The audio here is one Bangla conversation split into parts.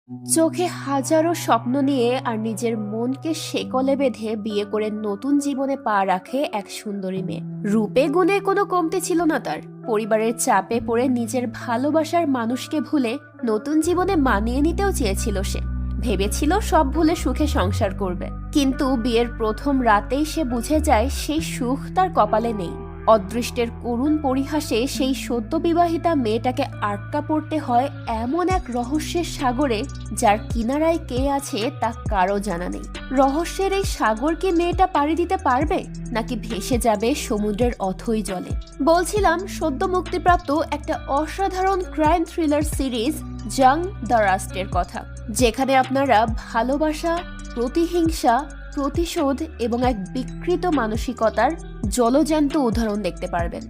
চোখে হাজারো স্বপ্ন নিয়ে আর নিজের মনকে শেকলে বেঁধে বিয়ে করে নতুন জীবনে পা রাখে এক সুন্দরী মেয়ে। রূপে গুণে কোনো কমতি ছিল না তার। পরিবারের চাপে পড়ে নিজের ভালোবাসার মানুষকে ভুলে নতুন জীবনে মানিয়ে নিতেও চেয়েছিল সে। ভেবেছিল সব ভুলে সুখে সংসার করবে, কিন্তু বিয়ের প্রথম রাতেই সে বুঝে যায় সেই সুখ তার কপালে নেই। অদৃষ্টের করুণ পরিহাসে সেই সদ্য বিবাহিতা মেয়েটাকে আটকা পড়তে হয় এমন এক রহস্যের সাগরে, যার কিনারায় কে আছে তা কারো জানা নেই। রহস্যের এই সাগর কি মেয়েটা পাড়ি দিতে পারবে, নাকি ভেসে যাবে সমুদ্রের অথই জলে? বলছিলাম সদ্য মুক্তিপ্রাপ্ত একটা অসাধারণ ক্রাইম থ্রিলার সিরিজ জাং দ্য রাস্টের কথা, যেখানে আপনারা ভালোবাসা, প্রতিহিংসা, প্রতিশোধ এবং এক বিকৃত মানসিকতার জলজ্যান্ত উদাহরণ দেখতে পারবেন।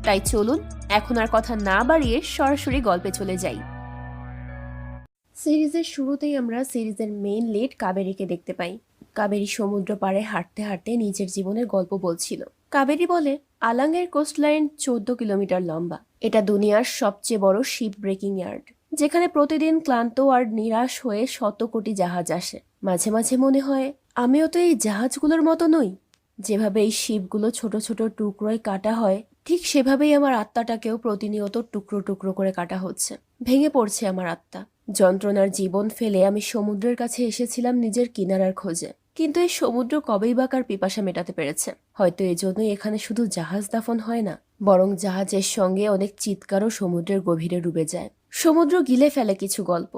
তাই চলুন এখন আর কথা না বাড়িয়ে সরাসরি গল্পে চলে যাই। সিরিজের শুরুতেই আমরা সিরিজের মেইন লিড কাবেরীকে দেখতে পাই। কাবেরী সমুদ্র পাড়ে হাঁটতে হাঁটতে নিজের জীবনের গল্প বলছিল। কাবেরী বলে, আলাঙ্গের কোস্টলাইন 14 কিলোমিটার লম্বা। এটা দুনিয়ার সবচেয়ে বড় শিপ ব্রেকিং ইয়ার্ড, যেখানে প্রতিদিন ক্লান্ত আর নিরাশ হয়ে শত কোটি জাহাজ আসে। মাঝে মাঝে মনে হয় আমিও তো এই জাহাজগুলোর মতো নই। যেভাবে এই শিপগুলো ছোট ছোট টুকরোয় কাটা হয়, ঠিক সেভাবেই আমার আত্মাটাকেও প্রতিনিয়ত টুকরো টুকরো করে কাটা হচ্ছে। ভেঙে পড়ছে আমার আত্মা। যন্ত্রণার জীবন ফেলে আমি সমুদ্রের কাছে এসেছিলাম নিজের কিনারার খোঁজে, কিন্তু এই সমুদ্র কবেই বা কার পিপাসা মেটাতে পেরেছে? হয়তো এজন্যই এখানে শুধু জাহাজ দাফন হয় না, বরং জাহাজের সঙ্গে অনেক চিৎকারও সমুদ্রের গভীরে ডুবে যায়। সমুদ্র গিলে ফেলে কিছু গল্প।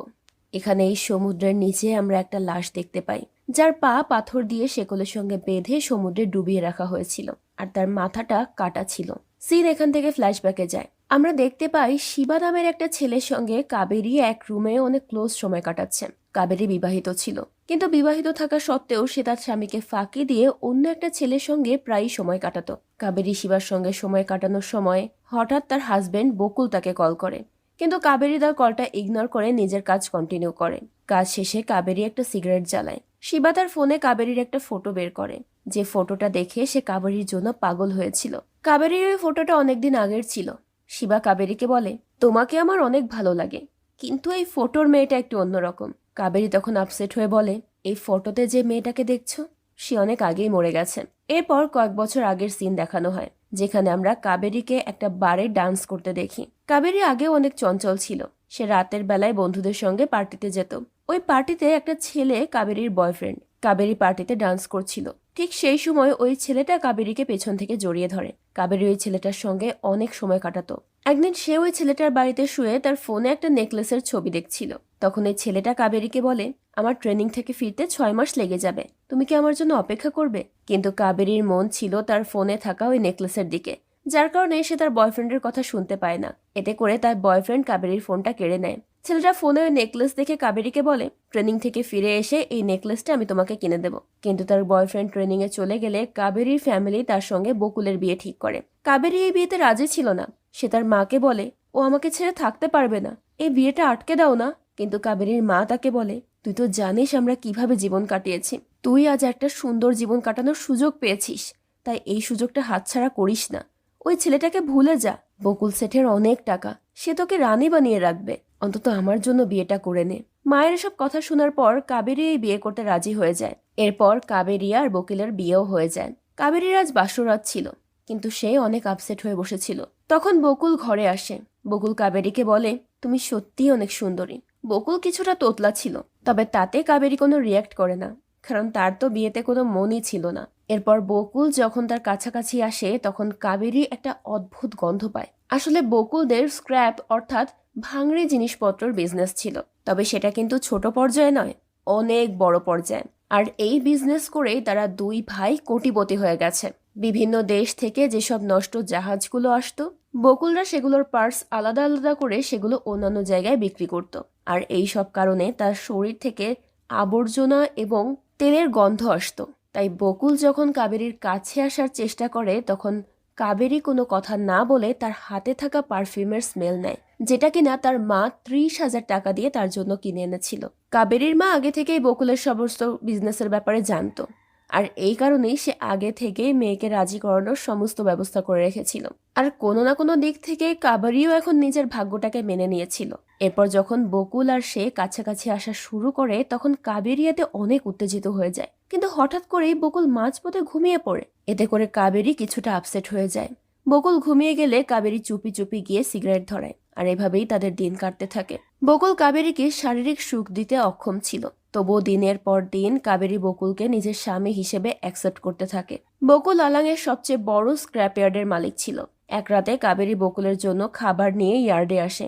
এখানে এই সমুদ্রের নিচে আমরা একটা লাশ দেখতে পাই, যার পা পাথর দিয়ে শেকলের সঙ্গে বেঁধে সমুদ্রে ডুবিয়ে রাখা হয়েছিল, আর তার মাথাটা কাটা ছিল। সিন এখান থেকে ফ্ল্যাশব্যাকে যায়। আমরা দেখতে পাই শিবা নামের একটা ছেলের সঙ্গে কাবেরী এক রুমে অনেক ক্লোজ সময় কাটাচ্ছে। কাবেরী বিবাহিত ছিল, কিন্তু বিবাহিত থাকা সত্ত্বেও সে তার স্বামীকে ফাঁকি দিয়ে অন্য একটা ছেলের সঙ্গে প্রায়ই সময় কাটাতো। কাবেরী শিবার সঙ্গে সময় কাটানোর সময় হঠাৎ তার হাজবেন্ড বকুল তাকে কল করে, কিন্তু কাবেরী তার কলটা ইগনোর করে নিজের কাজ কন্টিনিউ করে। কাজ শেষে কাবেরী একটা সিগারেট জ্বালায়। শিবা তার ফোনে কাবেরীর একটা ফটো বের করে, যে ফটোটা দেখে সে কাবেরীর জন্য পাগল হয়েছিল। কাবেরীর ওই ফটোটা অনেকদিন আগের ছিল। শিবা কাবেরীকে বলে, তোমাকে আমার অনেক ভালো লাগে, কিন্তু এই ফটোর মেয়েটা একটু অন্যরকম। কাবেরী তখন আপসেট হয়ে বলে, এই ফটোতে যে মেয়েটাকে দেখছো সে অনেক আগেই মরে গেছে। এরপর কয়েক বছর আগের সিন দেখানো হয়, যেখানে আমরা কাবেরীকে একটা বারে ডান্স করতে দেখি। কাবেরী আগেও অনেক চঞ্চল ছিল। সে রাতের বেলায় বন্ধুদের সঙ্গে পার্টিতে যেত। ওই পার্টিতে একটা ছেলে কাবেরীর বয়ফ্রেন্ড। কাবেরী পার্টিতে ডান্স করছিল। ঠিক সেই সময় ওই ছেলেটা কাবেরীকে পেছন থেকে জড়িয়ে ধরে। কাবেরী ওই ছেলেটার সঙ্গে অনেক সময় কাটাতো। একদিন সে ওই ছেলেটার বাড়িতে শুয়ে তার ফোনে একটা নেকলেসের ছবি দেখছিল। তখন এই ছেলেটা কাবেরীকে বলে, আমার ট্রেনিং থেকে ফিরতে 6 মাস লেগে যাবে, তুমি কি আমার জন্য অপেক্ষা করবে? কিন্তু কাবেরীর মন ছিল তার ফোনে থাকা ওই নেকলেসের দিকে, যার কারণে সে তার বয়ফ্রেন্ডের কথা শুনতে পায় না। এতে করে তার বয়ফ্রেন্ড কাবেরীর ফোনটা কেড়ে নেয়। ছেলেটা ফোনে ওই নেকলেস দেখে কাবেরীকে বলে, ট্রেনিং থেকে ফিরে এসে এই নেকলেসটা আমি তোমাকে কিনে দেবো। কিন্তু তার বয়ফ্রেন্ড ট্রেনিং এ চলে গেলে কাবেরীর ফ্যামিলি তার সঙ্গে বকুলের বিয়ে ঠিক করে। কাবেরী এই বিয়েতে রাজি ছিল না। সে তার মাকে বলে, ও আমাকে ছেড়ে থাকতে পারবে না, এই বিয়েটা আটকে দাও না। কিন্তু কাবেরীর মা তাকে বলে, তুই তো জানিস আমরা কিভাবে জীবন কাটিয়েছি। তুই আজ একটা সুন্দর জীবন কাটানোর সুযোগ পেয়েছিস, তাই এই সুযোগটা হাতছাড়া করিস না। ওই ছেলেটাকে ভুলে যা। বকুল সেঠের অনেক টাকা, সে তোকে রানী বানিয়ে রাখবে। অন্তত আমার জন্য বিয়েটা করে নে। মায়ের এসব কথা শোনার পর কাবেরী এই বিয়ে করতে রাজি হয়ে যায়। এরপর কাবেরী আর বকুলের বিয়েও হয়ে যায়। কাবেরীর আজ বাসরাত ছিল, কিন্তু সে অনেক আপসেট হয়ে বসেছিল। তখন বকুল ঘরে আসে। বকুল কাবেরীকে বলে, তুমি সত্যিই অনেক সুন্দরী। বকুল কিছুটা তোতলা ছিল, তবে তাতে কাবেরী কোনো রিয়াক্ট করে না, কারণ তার তো বিয়েতে কোনো মনই ছিল না। এরপর বকুল যখন তার কাছাকাছি আসে, তখন কাবেরী একটা অদ্ভুত গন্ধ পায়। আসলে বকুলদের স্ক্র্যাপ অর্থাৎ ভাঙড়ি জিনিসপত্রের বিজনেস ছিল, তবে সেটা কিন্তু ছোট পর্যায়ে নয়, অনেক বড় পর্যায়ে। আর এই বিজনেস করেই তারা দুই ভাই কোটিপতি হয়ে গেছে। বিভিন্ন দেশ থেকে যেসব নষ্ট জাহাজগুলো আসতো, বকুলরা সেগুলোর পার্টস আলাদা আলাদা করে সেগুলো অন্যান্য জায়গায় বিক্রি করত। আর এই সব কারণে তার শরীর থেকে আবর্জনা এবং তেলের গন্ধ আসতো। তাই বকুল যখন কাবেরীর কাছে আসার চেষ্টা করে, তখন কাবেরী কোনো কথা না বলে তার হাতে থাকা পারফিউমের স্মেল নেয়, যেটা কিনা তার মা 30,000 টাকা দিয়ে তার জন্য কিনে এনেছিল। কাবেরীর মা আগে থেকেই বকুলের সমস্ত বিজনেসের ব্যাপারে জানতো, আর এই কারণেই সে আগে থেকেই মেয়েকে রাজি করানোর সমস্ত ব্যবস্থা করে রেখেছিল। আর কোনো না কোনো দিক থেকে কাবেরীও এখন নিজের ভাগ্যটাকে মেনে নিয়েছিল। এরপর যখন বকুল আর সে কাছাকাছি আসা শুরু করে তখন কাবেরী এতে অনেক উত্তেজিত হয়ে যায়, কিন্তু হঠাৎ করেই বকুল মাঝপথে ঘুমিয়ে পড়ে। এতে করে কাবেরী কিছুটা আপসেট হয়ে যায়। বকুল ঘুমিয়ে গেলে কাবেরী চুপি চুপি গিয়ে সিগারেট ধরায়, আর এভাবেই তাদের দিন কাটতে থাকে। বকুল কাবেরীকে শারীরিক সুখ দিতে অক্ষম ছিল, তবুও দিনের পর দিন কাবেরী বকুলকে নিজের স্বামী হিসেবে অ্যাকসেপ্ট করতে থাকে। বকুল আলাঙের সবচেয়ে বড় স্ক্র্যাপ ইয়ার্ডের মালিক ছিল। এক রাতে কাবেরী বকুলের জন্য খাবার নিয়ে ইয়ার্ডে আসে।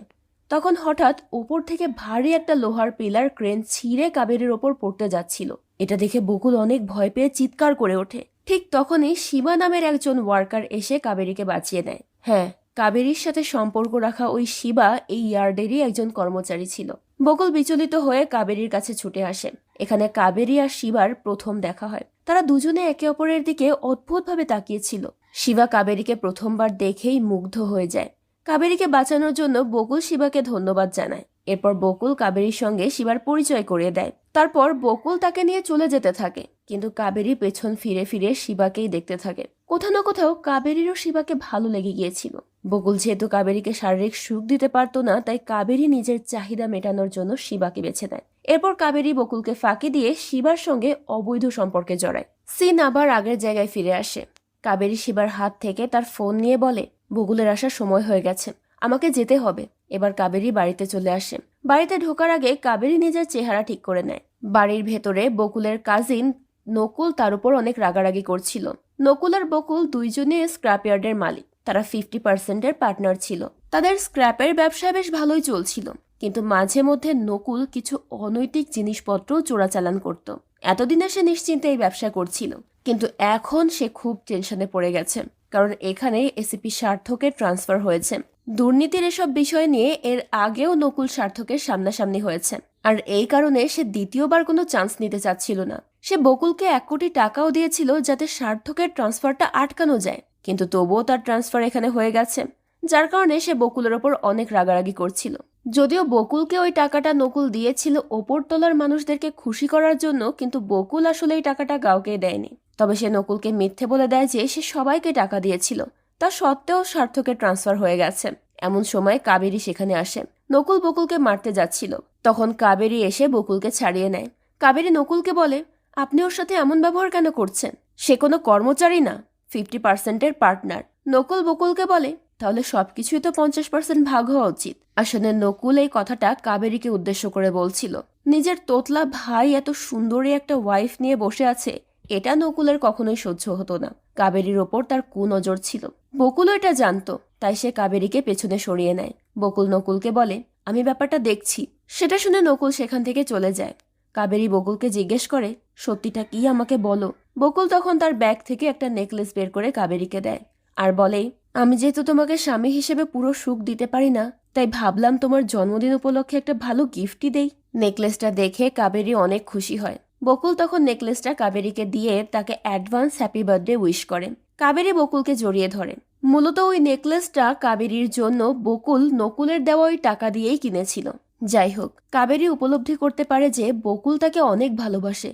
তখন হঠাৎ উপর থেকে ভারী একটা লোহার পিলার ক্রেন ছিঁড়ে কাবেরীর ওপর পড়তে যাচ্ছিল। এটা দেখে বকুল অনেক ভয় পেয়ে চিৎকার করে ওঠে। ঠিক তখনই শিবা নামের একজন ওয়ার্কার এসে কাবেরীকে বাঁচিয়ে নেয়। হ্যাঁ, কাবেরীর সাথে সম্পর্ক রাখা ওই শিবা এই ইয়ার্ডেরই একজন কর্মচারী ছিল। বকুল বিচলিত হয়ে কাবেরীর কাছে ছুটে আসে। এখানে কাবেরী আর শিবার প্রথম দেখা হয়। তারা দুজনে একে অপরের দিকে অদ্ভুতভাবে তাকিয়েছিল। শিবা কাবেরীকে প্রথমবার দেখেই মুগ্ধ হয়ে যায়। কাবেরীকে বাঁচানোর জন্য বকুল শিবাকে ধন্যবাদ জানায়। এরপর বকুল কাবেরীর সঙ্গে শিবার পরিচয় করিয়ে দেয়। তারপর বকুল তাকে নিয়ে চলে যেতে থাকে, কিন্তু কাবেরী পেছন ফিরে ফিরে শিবাকেই দেখতে থাকে। কোথাও না কোথাও কাবেরীরও শিবাকে ভালো লেগে গিয়েছিল। বকুল যেহেতু কাবেরীকে শারীরিক সুখ দিতে পারত না, তাই কাবেরী নিজের চাহিদা মেটানোর জন্য শিবাকে বেছে নেয়। এরপর কাবেরী বকুলকে ফাঁকি দিয়ে শিবার সঙ্গে অবৈধ সম্পর্কে জড়ায়। সিন আবার আগের জায়গায় ফিরে আসে। কাবেরী শিবার হাত থেকে তার ফোন নিয়ে বলে, বকুলের আসার সময় হয়ে গেছে, আমাকে যেতে হবে। এবার কাবেরী বাড়িতে চলে আসে। বাড়িতে ঢোকার আগে কাবেরী নিজের চেহারা ঠিক করে নেয়। বাড়ির ভেতরে বকুলের কাজিন নকুল তার উপর অনেক রাগারাগি করছিল। নকুল আর বকুল দুইজনে স্ক্র্যাপয়ার্ডের মালিক। তারা 50%-এর পার্টনার ছিল। তাদের স্ক্র্যাপের ব্যবসা বেশ ভালোই চলছিল, কিন্তু মাঝে মধ্যে নকুল কিছু অনৈতিক জিনিসপত্র চোরাচালান করত। এতদিনে সে নিশ্চিন্তে এই ব্যবসা করছিল, কিন্তু এখন সে খুব টেনশনে পড়ে গেছে, কারণ এখানে এসিপি সার্থকের ট্রান্সফার হয়েছে। দুর্নীতির এসব বিষয় নিয়ে এর আগেও নকুল সার্থকের সামনাসামনি হয়েছে, আর এই কারণে সে দ্বিতীয়বার কোনো চান্স নিতে চাচ্ছিল না। সে বকুলকে 1 কোটি টাকাও দিয়েছিল যাতে সার্থকের ট্রান্সফারটা আটকানো যায়, কিন্তু তবুও তার ট্রান্সফার এখানে হয়ে গেছে, যার কারণে সে বকুলের ওপর অনেক রাগারাগি করছিল। যদিও বকুলকে ওই টাকাটা নকুল দিয়েছিল ওপরতলার মানুষদেরকে খুশি করার জন্য, কিন্তু বকুল আসলে এই টাকাটা কাউকে দেয়নি। তবে সে নকুলকে মিথ্যে বলে দেয় যে সে সবাইকে টাকা দিয়েছিল। তা সত্ত্বেও সার্থকের ট্রান্সফার হয়ে গেছে। এমন সময় কাবেরী সেখানে আসে। নকুল বকুলকে মারতে যাচ্ছিল, তখন কাবেরী এসে বকুলকে ছাড়িয়ে নেয়। কাবেরী নকুলকে বলে, আপনি ওর সাথে এমন ব্যবহার কেন করছেন? সে কোনো কর্মচারী না, 50%-এর পার্টনার। নকুল বকুলকে বলে, তাহলে সবকিছুই তো 50% ভাগ হওয়া উচিত। আসলে নকুল এই কথাটা কাবেরীকে উদ্দেশ্য করে বলছিল। নিজের তোতলা ভাই এত সুন্দরী একটা ওয়াইফ নিয়ে বসে আছে, এটা নকুলের কখনোই সহ্য হতো না। কাবেরীর ওপর তার কুনজর ছিল। বকুলও এটা জানতো, তাই সে কাবেরীকে পেছনে সরিয়ে নেয়। বকুল নকুলকে বলে, আমি ব্যাপারটা দেখছি। সেটা শুনে নকুল সেখান থেকে চলে যায়। কাবেরী বকুলকে জিজ্ঞেস করে, সত্যিটা কি, আমাকে বলো। বকুল তখন তার ব্যাগ থেকে একটা নেকলেস বের করে কাবেরীকে দেয়, আর বলে, আমি যেহেতু তোমাকে স্বামী হিসেবে পুরো সুখ দিতে পারি না, তাই ভাবলাম তোমার জন্মদিন উপলক্ষে একটা ভালো গিফটই দেই। নেকলেসটা দেখে কাবেরী অনেক খুশি হয়। বকুল তখন নেকলেসটা কাবেরীকে দিয়ে তাকে অ্যাডভান্স হ্যাপি বার্থডে উইশ করে। কাবেরী বকুলকে জড়িয়ে ধরে। মূলত ওই নেকলেসটা কাবেরীর জন্য বকুল নকুলের দেওয়া ওই টাকা দিয়েই কিনেছিল। যাই হোক, কাবেরী উপলব্ধি করতে পারে যে বকুল তাকে অনেক ভালোবাসে,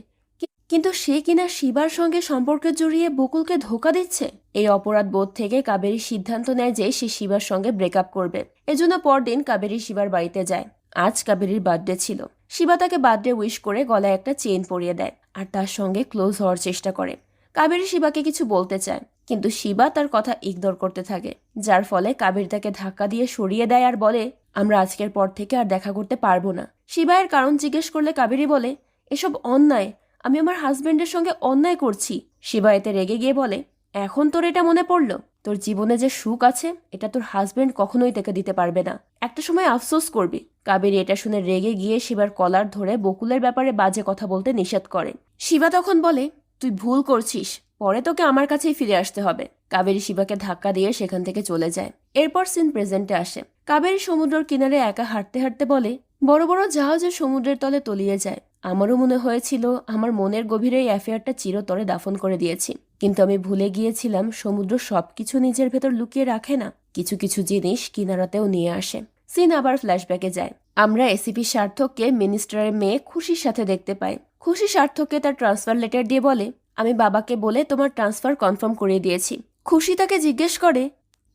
কিন্তু সে কিনা শিবার সঙ্গে সম্পর্কে জড়িয়ে বকুলকে ধোঁকা দিচ্ছে। এই অপরাধ বোধ থেকে কাবেরী সিদ্ধান্ত নেয় যে সে শিবার সঙ্গে ব্রেকআপ করবে। এজন্য পরদিন কাবেরী শিবার বাড়িতে যায়। আজ কাবেরীর বার্থডে ছিল। শিবা তাকে বার্থডে উইশ করে গলায় একটা চেইন পরিয়ে দেয়, আর তার সঙ্গে ক্লোজ হওয়ার চেষ্টা করে। কাবেরী শিবাকে কিছু বলতে চায়, কিন্তু শিবা তার কথা ইগনোর করতে থাকে, যার ফলে কাবেরী তাকে ধাক্কা দিয়ে সরিয়ে দেয় আর বলে, আমরা আজকের পর থেকে আর দেখা করতে পারবো না। শিবা এর কারণ জিজ্ঞেস করলে কাবেরী বলে, এসব অন্যায়, আমি আমার হাজবেন্ডের সঙ্গে অন্যায় করছি। শিবা এতে রেগে গিয়ে বলে, এখন তোর এটা মনে পড়লো? তোর জীবনে যে সুখ আছে এটা তোর হাজবেন্ড কখনোই তোকে দিতে পারবে না, একটা সময় আফসোস করবি। কাবেরী এটা শুনে রেগে গিয়ে শিবার কলার ধরে বকুলের ব্যাপারে বাজে কথা বলতে নিষেধ করে। শিবা তখন বলে, তুই ভুল করছিস, পরে তোকে আমার কাছেই ফিরে আসতে হবে। কাবেরী শিবাকে ধাক্কা দিয়ে সেখান থেকে চলে যায়। এরপর সিন প্রেজেন্টে আসে। কাবেরী সমুদ্রের কিনারে একা হাঁটতে হাঁটতে বলে, বড় বড় জাহাজে সমুদ্রের তলে তলিয়ে যায়। আমারও মনে হয়েছিল আমার মনের গভীরে এই অ্যাফেয়ারটা চিরতরে দাফন করে দিয়েছি, কিন্তু আমি ভুলে গিয়েছিলাম সমুদ্র সবকিছু নিজের ভেতর লুকিয়ে রাখে না, কিছু কিছু জিনিস কিনারাতেও নিয়ে আসে। সিন আবার ফ্ল্যাশব্যাকে যায়। আমরা এসিপি সার্থককে মিনিস্টারের মেয়ে খুশির সাথে দেখতে পাই। খুশি সার্থককে তার ট্রান্সফার লেটার দিয়ে বলে, আমি বাবাকে বলে তোমার ট্রান্সফার কনফার্ম করিয়ে দিয়েছি। খুশি তাকে জিজ্ঞেস করে,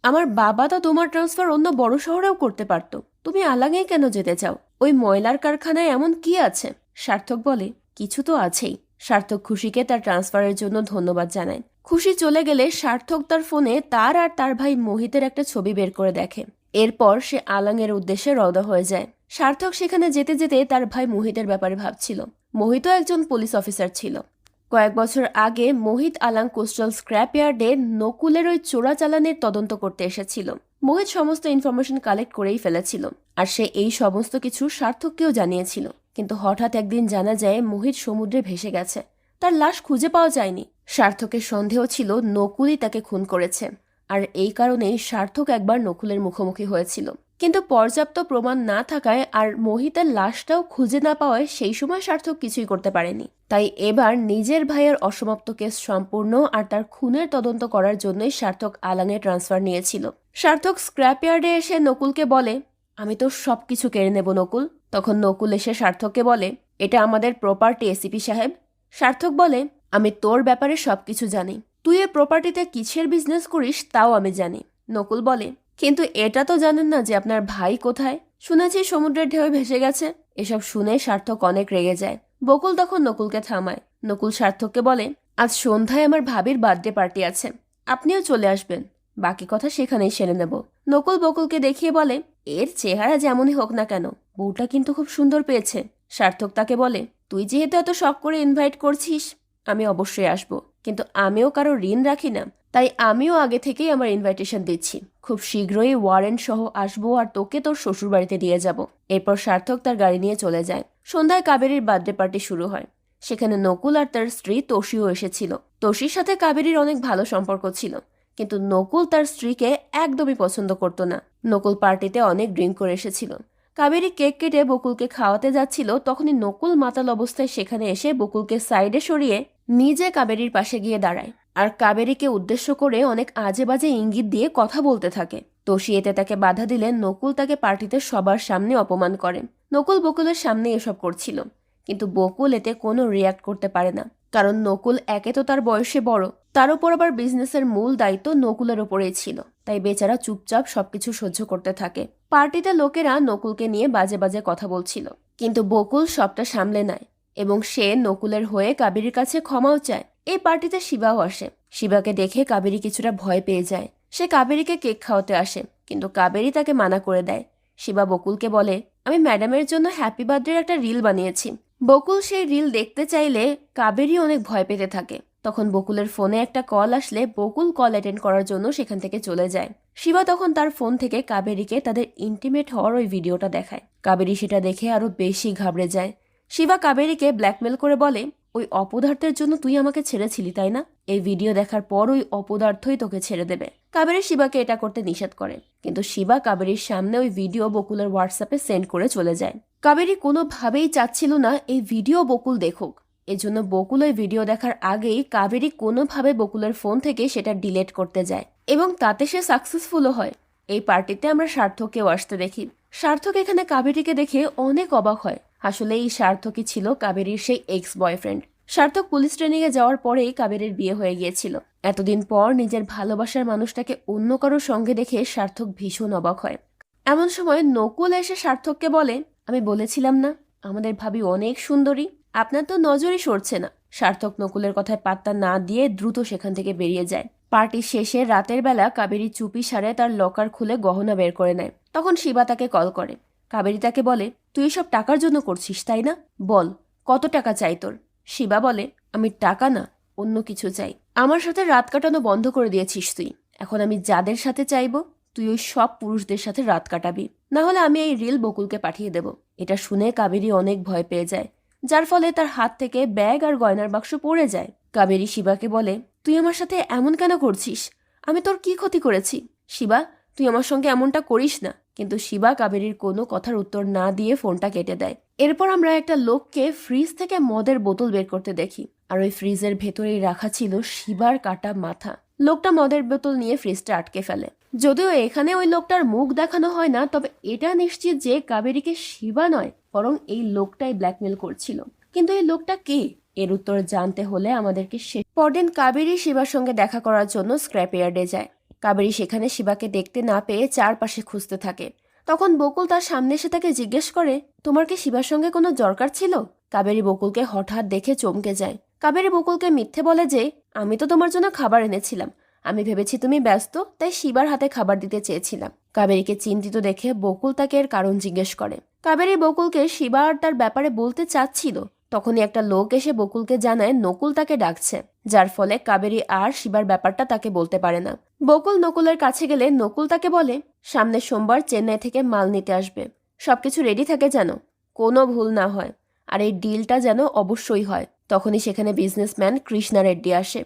আমার বাবা তো তোমার ট্রান্সফার অন্য বড় শহরেও করতে পারতো, তুমি আলাঙে কেন যেতে চাও? ওই ময়লার কারখানায় এমন কি আছে? সার্থক বলে, কিছু তো আছেই। সার্থক খুশিকে তার ট্রান্সফারের জন্য ধন্যবাদ জানায়। খুশি চলে গেলে সার্থক তার ফোনে তার আর তার ভাই মোহিতের একটা ছবি বের করে দেখে। এরপর সে আলাঙের উদ্দেশ্যে রওনা হয়ে যায়। সার্থক সেখানে যেতে যেতে তার ভাই মোহিতের ব্যাপারে ভাবছিল। মোহিতও একজন পুলিশ অফিসার ছিল। কয়েক বছর আগে মোহিত আলাং কোস্টাল স্ক্র্যাপ ইয়ার্ডে নকুলের ওই চোরাচালানের তদন্ত করতে এসেছিল। মোহিত সমস্ত ইনফরমেশন কালেক্ট করেই ফেলেছিল, আর সে এই সমস্ত কিছু সার্থককেও জানিয়েছিল। কিন্তু হঠাৎ একদিন জানা যায় মোহিত সমুদ্রে ভেসে গেছে। তার লাশ খুঁজে পাওয়া যায়নি। সার্থকের সন্দেহ ছিল নকুলই তাকে খুন করেছে, আর এই কারণেই সার্থক একবার নকুলের মুখোমুখি হয়েছিল। কিন্তু পর্যাপ্ত প্রমাণ না থাকায় আর মোহিতের লাশটাও খুঁজে না পাওয়ায় সেই সময় সার্থক কিছুই করতে পারেনি। তাই এবার নিজের ভাইয়ের অসমাপ্ত কেস সম্পূর্ণ আর তার খুনের তদন্ত করার জন্যই সার্থক আলাঙে ট্রান্সফার নিয়েছিল। সার্থক স্ক্র্যাপ ইয়ার্ডে এসে নকুলকে বলে, আমি তো সবকিছু কেড়ে নেব নকুল। তখন নকুল এসে সার্থককে বলে, এটা আমাদের প্রপার্টি এসিপি সাহেব। সার্থক বলে, আমি তোর ব্যাপারে সবকিছু জানি। তুই এ প্রপার্টিতে কিসের বিজনেস করিস তাও আমি জানি। নকুল বলে, কিন্তু এটা তো জানেন না যে আপনার ভাই কোথায়? শুনেছি সমুদ্রের ঢেউ ভেসে গেছে। এসব শুনে সার্থক অনেক রেগে যায়। বকুল তখন নকুলকে থামায়। নকুল সার্থককে বলে, আজ সন্ধ্যায় আমার ভাবির বার্থডে পার্টি আছে, আপনিও চলে আসবেন। বাকি কথা সেখানেই সেরে নেব। নকুল বকুলকে দেখিয়ে বলে, এর চেহারা যেমনই হোক না কেন, বউটা কিন্তু খুব সুন্দর পেয়েছে। সার্থক তাকে বলে, তুই যেহেতু এত শখ করে ইনভাইট করছিস, আমি অবশ্যই আসব। কিন্তু আমিও কারো ঋণ রাখি না, তাই আমিও আগে থেকেই আমার ইনভাইটেশন দিচ্ছি। খুব শীঘ্রই ওয়ারেন্ট সহ আসবো আর তোকে তোর শ্বশুর বাড়িতে দিয়ে যাব। এরপর সার্থক তার গাড়ি নিয়ে চলে যায়। সন্ধ্যায় কাবেরীর বার্থডে পার্টি শুরু হয়। সেখানে নকুল আর তার স্ত্রী তোষিও এসেছিল। তোষির সাথে কাবেরীর অনেক ভালো সম্পর্ক ছিল, কিন্তু নকুল তার স্ত্রীকে একদমই পছন্দ করত না। নকুল পার্টিতে অনেক ড্রিঙ্ক করে এসেছিল। কাবেরী কেক কেটে বকুলকে খাওয়াতে যাচ্ছিল, তখনই নকুল মাতাল অবস্থায় সেখানে এসে বকুলকে সাইডে সরিয়ে নিজে কাবেরীর পাশে গিয়ে দাঁড়ায় আর কাবেরীকে উদ্দেশ্য করে অনেক আজে বাজে ইঙ্গিত দিয়ে কথা বলতে থাকে। তোষি এতে তাকে বাধা দিলে নকুল তাকে পার্টিতে সবার সামনে অপমান করে। নকুল বকুলের সামনে এসব করছিল, কিন্তু বকুল এতে কোনো রিয়াক্ট করতে পারে না, কারণ নকুল একে তো তার বয়সে বড়, তার উপর আবার বিজনেসের মূল দায়িত্ব নকুলের ওপরেই ছিল। তাই বেচারা চুপচাপ সবকিছু সহ্য করতে থাকে। পার্টিতে লোকেরা নকুলকে নিয়ে বাজে বাজে কথা বলছিল, কিন্তু বকুল সবটা সামলে নেয় এবং সে নকুলের হয়ে কাবেরীর কাছে ক্ষমাও চায়। এই পার্টিতে শিবাও আসে। শিবাকে দেখে কাবেরী কিছুটা ভয় পেয়ে যায়। সে কাবেরীকে কেক খাওয়াতে আসে, কিন্তু কাবেরী তাকে মানা করে দেয়। শিবা বকুলকে বলে, আমি ম্যাডামের জন্য হ্যাপি বার্থডের একটা রিল বানিয়েছি। বকুল সেই রিল দেখতে চাইলে কাবেরী অনেক ভয় পেতে থাকে। তখন বকুলের ফোনে একটা কল আসলে বকুল কল অ্যাটেন্ড করার জন্য সেখান থেকে চলে যায়। শিবা তখন তার ফোন থেকে কাবেরীকে তাদের ইন্টিমেট হওয়ার ওই ভিডিওটা দেখায়। কাবেরী সেটা দেখে আরো বেশি ঘাবড়ে যায়। শিবা কাবেরীকে ব্ল্যাকমেল করে বলে, ওই অপদার্থের জন্য তুই আমাকে ছেড়েছিলি তাই না? এই ভিডিও দেখার পর ওই অপদার্থই তোকে ছেড়ে দেবে। কাবেরী শিবাকে এটা করতে নিষেধ করে, কিন্তু শিবা কাবেরীর সামনে ওই ভিডিও বকুলের হোয়াটসঅ্যাপে সেন্ড করে চলে যায়। কাবেরী কোনোভাবেই চাচ্ছিল না এই ভিডিও বকুল দেখুক। এজন্য বকুল ওই ভিডিও দেখার আগেই কাবেরী কোনোভাবে বকুলের ফোন থেকে সেটা ডিলিট করতে যায়, এবং তাতে সে সাকসেসফুলও হয়। এই পার্টিতে আমরা সার্থককেও আসতে দেখি। সার্থক এখানে কাবেরীকে দেখে অনেক অবাক হয়। আসলে এই সার্থকই ছিল কাবেরীর সেই এক্স বয়ফ্রেন্ড। সার্থক পুলিশ ট্রেনিং এ যাওয়ার পরেই কাবেরীর বিয়ে হয়ে গিয়েছিল। এতদিন পর নিজের ভালোবাসার মানুষটাকে অন্য কারোর সঙ্গে দেখে সার্থক ভীষণ অবাক হয়। এমন সময় নকুল এসে সার্থককে বলে, আমি বলেছিলাম না আমাদের ভাবি অনেক সুন্দরী, আপনার তো নজরই সরছে না। সার্থক নকুলের কথায় পাত্তা না দিয়ে দ্রুত সেখান থেকে বেরিয়ে যায়। পার্টি শেষে রাতের বেলা কাবেরী চুপি সারে তার লকার খুলে গহনা বের করে নেয়। তখন শিবা তাকে কল করে। কাবেরী তাকে বলে, তুই সব টাকার জন্য করছিস তাই না? বল কত টাকা চাই তোর? শিবা বলে, আমি টাকা না, অন্য কিছু চাই। আমার সাথে রাত কাটানো বন্ধ করে দিয়েছিস তুই। এখন আমি যাদের সাথে চাইবো তুই ওই সব পুরুষদের সাথে রাত কাটাবি, না হলে আমি এই রিল বকুলকে পাঠিয়ে দেব। এটা শুনে কাবেরী অনেক ভয় পেয়ে যায়, যার ফলে তার হাত থেকে ব্যাগ আর গয়নার বাক্স পড়ে যায়। কাবেরী শিবাকে বলে, তুই আমার সাথে এমন কেন করছিস? আমি তোর কি ক্ষতি করেছি? শিবা, তুই আমার সঙ্গে এমনটা করিস না। কিন্তু শিবা কাবেরীর কোনো কথার উত্তর না দিয়ে ফোনটা কেটে দেয়। এরপর আমরা একটা লোককে ফ্রিজ থেকে মদের বোতল বের করতে দেখি, আর ওই ফ্রিজের ভেতরেই রাখা ছিল শিবার কাটা মাথা। লোকটা মদের বোতল নিয়ে ফ্রিজটা আটকে ফেলে। যদিও এখানে ওই লোকটার মুখ দেখানো হয় না, তবে এটা নিশ্চিত যে কাবেরীকে শিবা নয় বরং এই লোকটাই ব্ল্যাকমেল করছিল। কিন্তু এই লোকটা কে, এর উত্তর জানতে হলে আমাদেরকে পরদিন কাবেরী শিবার সঙ্গে দেখা করার জন্য স্ক্র্যাপ ইয়ার্ডে যায়। কাবেরী সেখানে শিবাকে দেখতে না পেয়ে চারপাশে খুঁজতে থাকে। তখন বকুল তার সামনে এসে তাকে জিজ্ঞেস করে, তোমার কি শিবার সঙ্গে কোনো দরকার ছিল? কাবেরী বকুলকে হঠাৎ দেখে চমকে যায়। কাবেরী বকুলকে মিথ্যে বলে যে, আমি তো তোমার জন্য খাবার এনেছিলাম, আমি ভেবেছি তুমি ব্যস্ত, তাই শিবার হাতে খাবার দিতে চেয়েছিলাম। কাবেরীকে চিন্তিত দেখে বকুল তাকে এর কারণ জিজ্ঞেস করে। কাবেরী বকুলকে শিবা আর তার ব্যাপারে বলতে চাচ্ছিল, তখনই একটা লোক এসে বকুলকে জানায় নকুল তাকে ডাকছে, যার ফলে কাবেরী আর শিবার ব্যাপারটা তাকে বলতে পারে না। বকুল নকুলের কাছে গেলে নকুল তাকে বলে, সামনের সোমবার চেন্নাই থেকে মাল নিতে আসবে, সবকিছু রেডি থাকে যেন, কোনো ভুল না হয়, আর এই ডিলটা যেন অবশ্যই হয়। তখনই সেখানে বিজনেসম্যান কৃষ্ণা রেড্ডি আসে।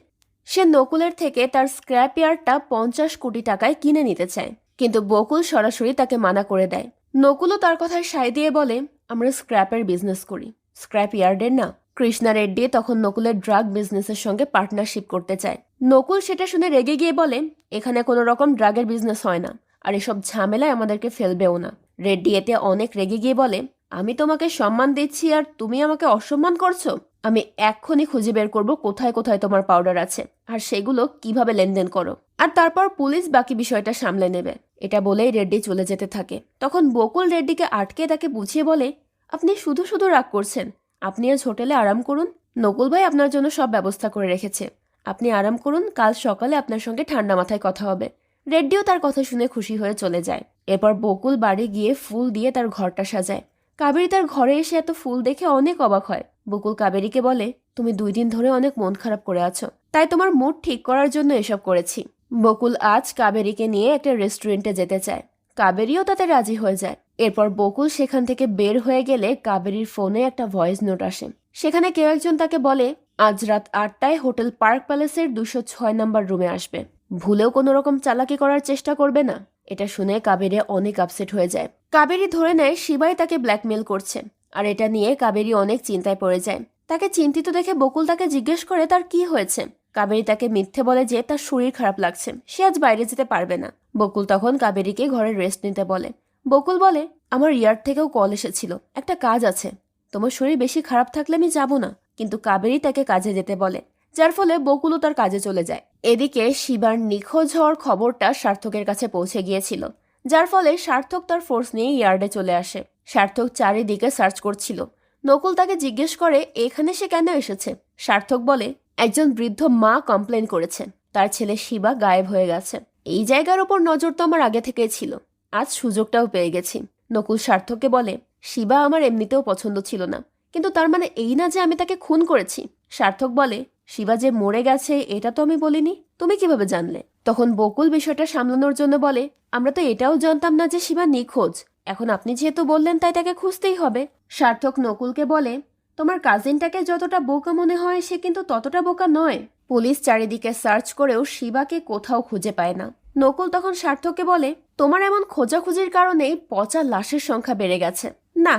সে নকুলের থেকে তার স্ক্র্যাপ ইয়ার্ডটা 50 কোটি টাকায় কিনে নিতে চায়, কিন্তু বকুল সরাসরি তাকে মানা করে দেয়। নকুলও তার কথায় সায় দিয়ে বলে, আমরা স্ক্র্যাপের বিজনেস করি, স্ক্র্যাপ ইয়ার্ডের না। কৃষ্ণা রেড্ডি তখন নকুলের ড্রাগ বিজনেসের সঙ্গে পার্টনারশিপ করতে চায়। নকুল সেটা শুনে রেগে গিয়ে বলে, এখানে কোনো রকম ড্রাগের বিজনেস হয় না, আর এসব ঝামেলায় আমাদেরকে ফেলবেও না। রেড্ডি এতে অনেক রেগে গিয়ে বলে, আমি তোমাকে সম্মান দিচ্ছি আর তুমি আমাকে অসম্মান করছো? আমি এক্ষুনি খুঁজে বের করব কোথায় কোথায় তোমার পাউডার আছে আর সেগুলো কিভাবে লেনদেন করো, আর তারপর পুলিশ বাকি বিষয়টা সামলে নেবে। এটা বলেই রেড্ডি চলে যেতে থাকে। তখন বকুল রেড্ডিকে আটকে তাকে বুঝিয়ে বলে, আপনি শুধু শুধু রাগ করছেন, আপনি আজ হোটেলে আরাম করুন, নকুল ভাই আপনার জন্য সব ব্যবস্থা করে রেখেছে, আপনি আরাম করুন, কাল সকালে আপনার সঙ্গে ঠান্ডা মাথায় কথা হবে। রেড্ডিও তার কথা শুনে খুশি হয়ে চলে যায়। এরপর বকুল বাড়ি গিয়ে ফুল দিয়ে তার ঘরটা সাজায়। কাবেরী তার ঘরে এসে এত ফুল দেখে অনেক অবাক হয়। বকুল কাবেরীকে বলে, তুমি 2 দিন ধরে অনেক মন খারাপ করে আছো, তাই তোমার মুড ঠিক করার জন্য এসব করেছি। বকুল আজ কাবেরীকে নিয়ে একটা রেস্টুরেন্টে যেতে চায়। কাবেরীও তাতে রাজি হয়ে যায়। এরপর বকুল সেখান থেকে বের হয়ে গেলে কাবেরীর ফোনে একটা ভয়েস নোট আসে। সেখানে কেউ একজন তাকে বলে, আজ রাত 8টায় হোটেল পার্ক প্যালেসের 206 নম্বর রুমে আসবে, ভুলেও কোনো রকম চালাকি করার চেষ্টা করবে না। এটা শুনে কাবেরী অনেক আপসেট হয়ে যায়। কাবেরী ধরে নেয় শিবাই তাকে ব্ল্যাকমেল করছে, আর এটা নিয়ে কাবেরী অনেক চিন্তায় পড়ে যায়। তাকে চিন্তিত দেখে বকুল তাকে জিজ্ঞেস করে তার কি হয়েছে। কাবেরী তাকে মিথ্যে বলে যে তার শরীর খারাপ লাগছে, সে আজ বাইরে যেতে পারবে না। বকুল তখন কাবেরীকে ঘরে রেস্ট নিতে বলে। বকুল বলে, আমার ইয়ার্ড থেকেও কল এসেছিল, একটা কাজ আছে, তোমার শরীর বেশি খারাপ থাকলে আমি যাব না। কিন্তু কাবেরী তাকে কাজে যেতে বলে, যার ফলে বকুলও তার কাজে চলে যায়। এদিকে শিবার নিখোঁজ হওয়ার খবরটা সার্থকের কাছে পৌঁছে গিয়েছিল, যার ফলে সার্থক তার ফোর্স নিয়ে ইয়ার্ডে চলে আসে। সার্থক চারিদিকে সার্চ করছিল। নকুল তাকে জিজ্ঞেস করে এখানে সে কেন এসেছে। সার্থক বলে, একজন বৃদ্ধ মা কমপ্লেন করেছে তার ছেলে শিবা গায়েব হয়ে গেছে। এই জায়গার ওপর নজর তো আমার আগে থেকেই ছিল, আজ সুযোগটাও পেয়ে গেছি। নকুল সার্থককে বলে, শিবা আমার এমনিতেও পছন্দ ছিল না, কিন্তু তার মানে এই না যে আমি তাকে খুন করেছি। সার্থক বলে, শিবা যে মরে গেছে এটা তো আমি বলিনি, তুমি কিভাবে জানলে? তখন বকুল বিষয়টা সামলানোর জন্য বলে, আমরা তো এটাও জানতাম না যে শিবা নিখোঁজ, এখন আপনি যেহেতু বললেন তাই তাকে খুঁজতেই হবে। সার্থক নকুলকে বলে, তোমার কাজিনটাকে যতটা বোকা মনে হয় সে কিন্তু ততটা বোকা নয়। পুলিশ চারিদিকে সার্চ করেও শিবাকে কোথাও খুঁজে পায় না। নকুল তখন সার্থককে বলে, তোমার এমন খোঁজাখুঁজির কারণেই পচা লাশের সংখ্যা বেড়ে গেছে। না,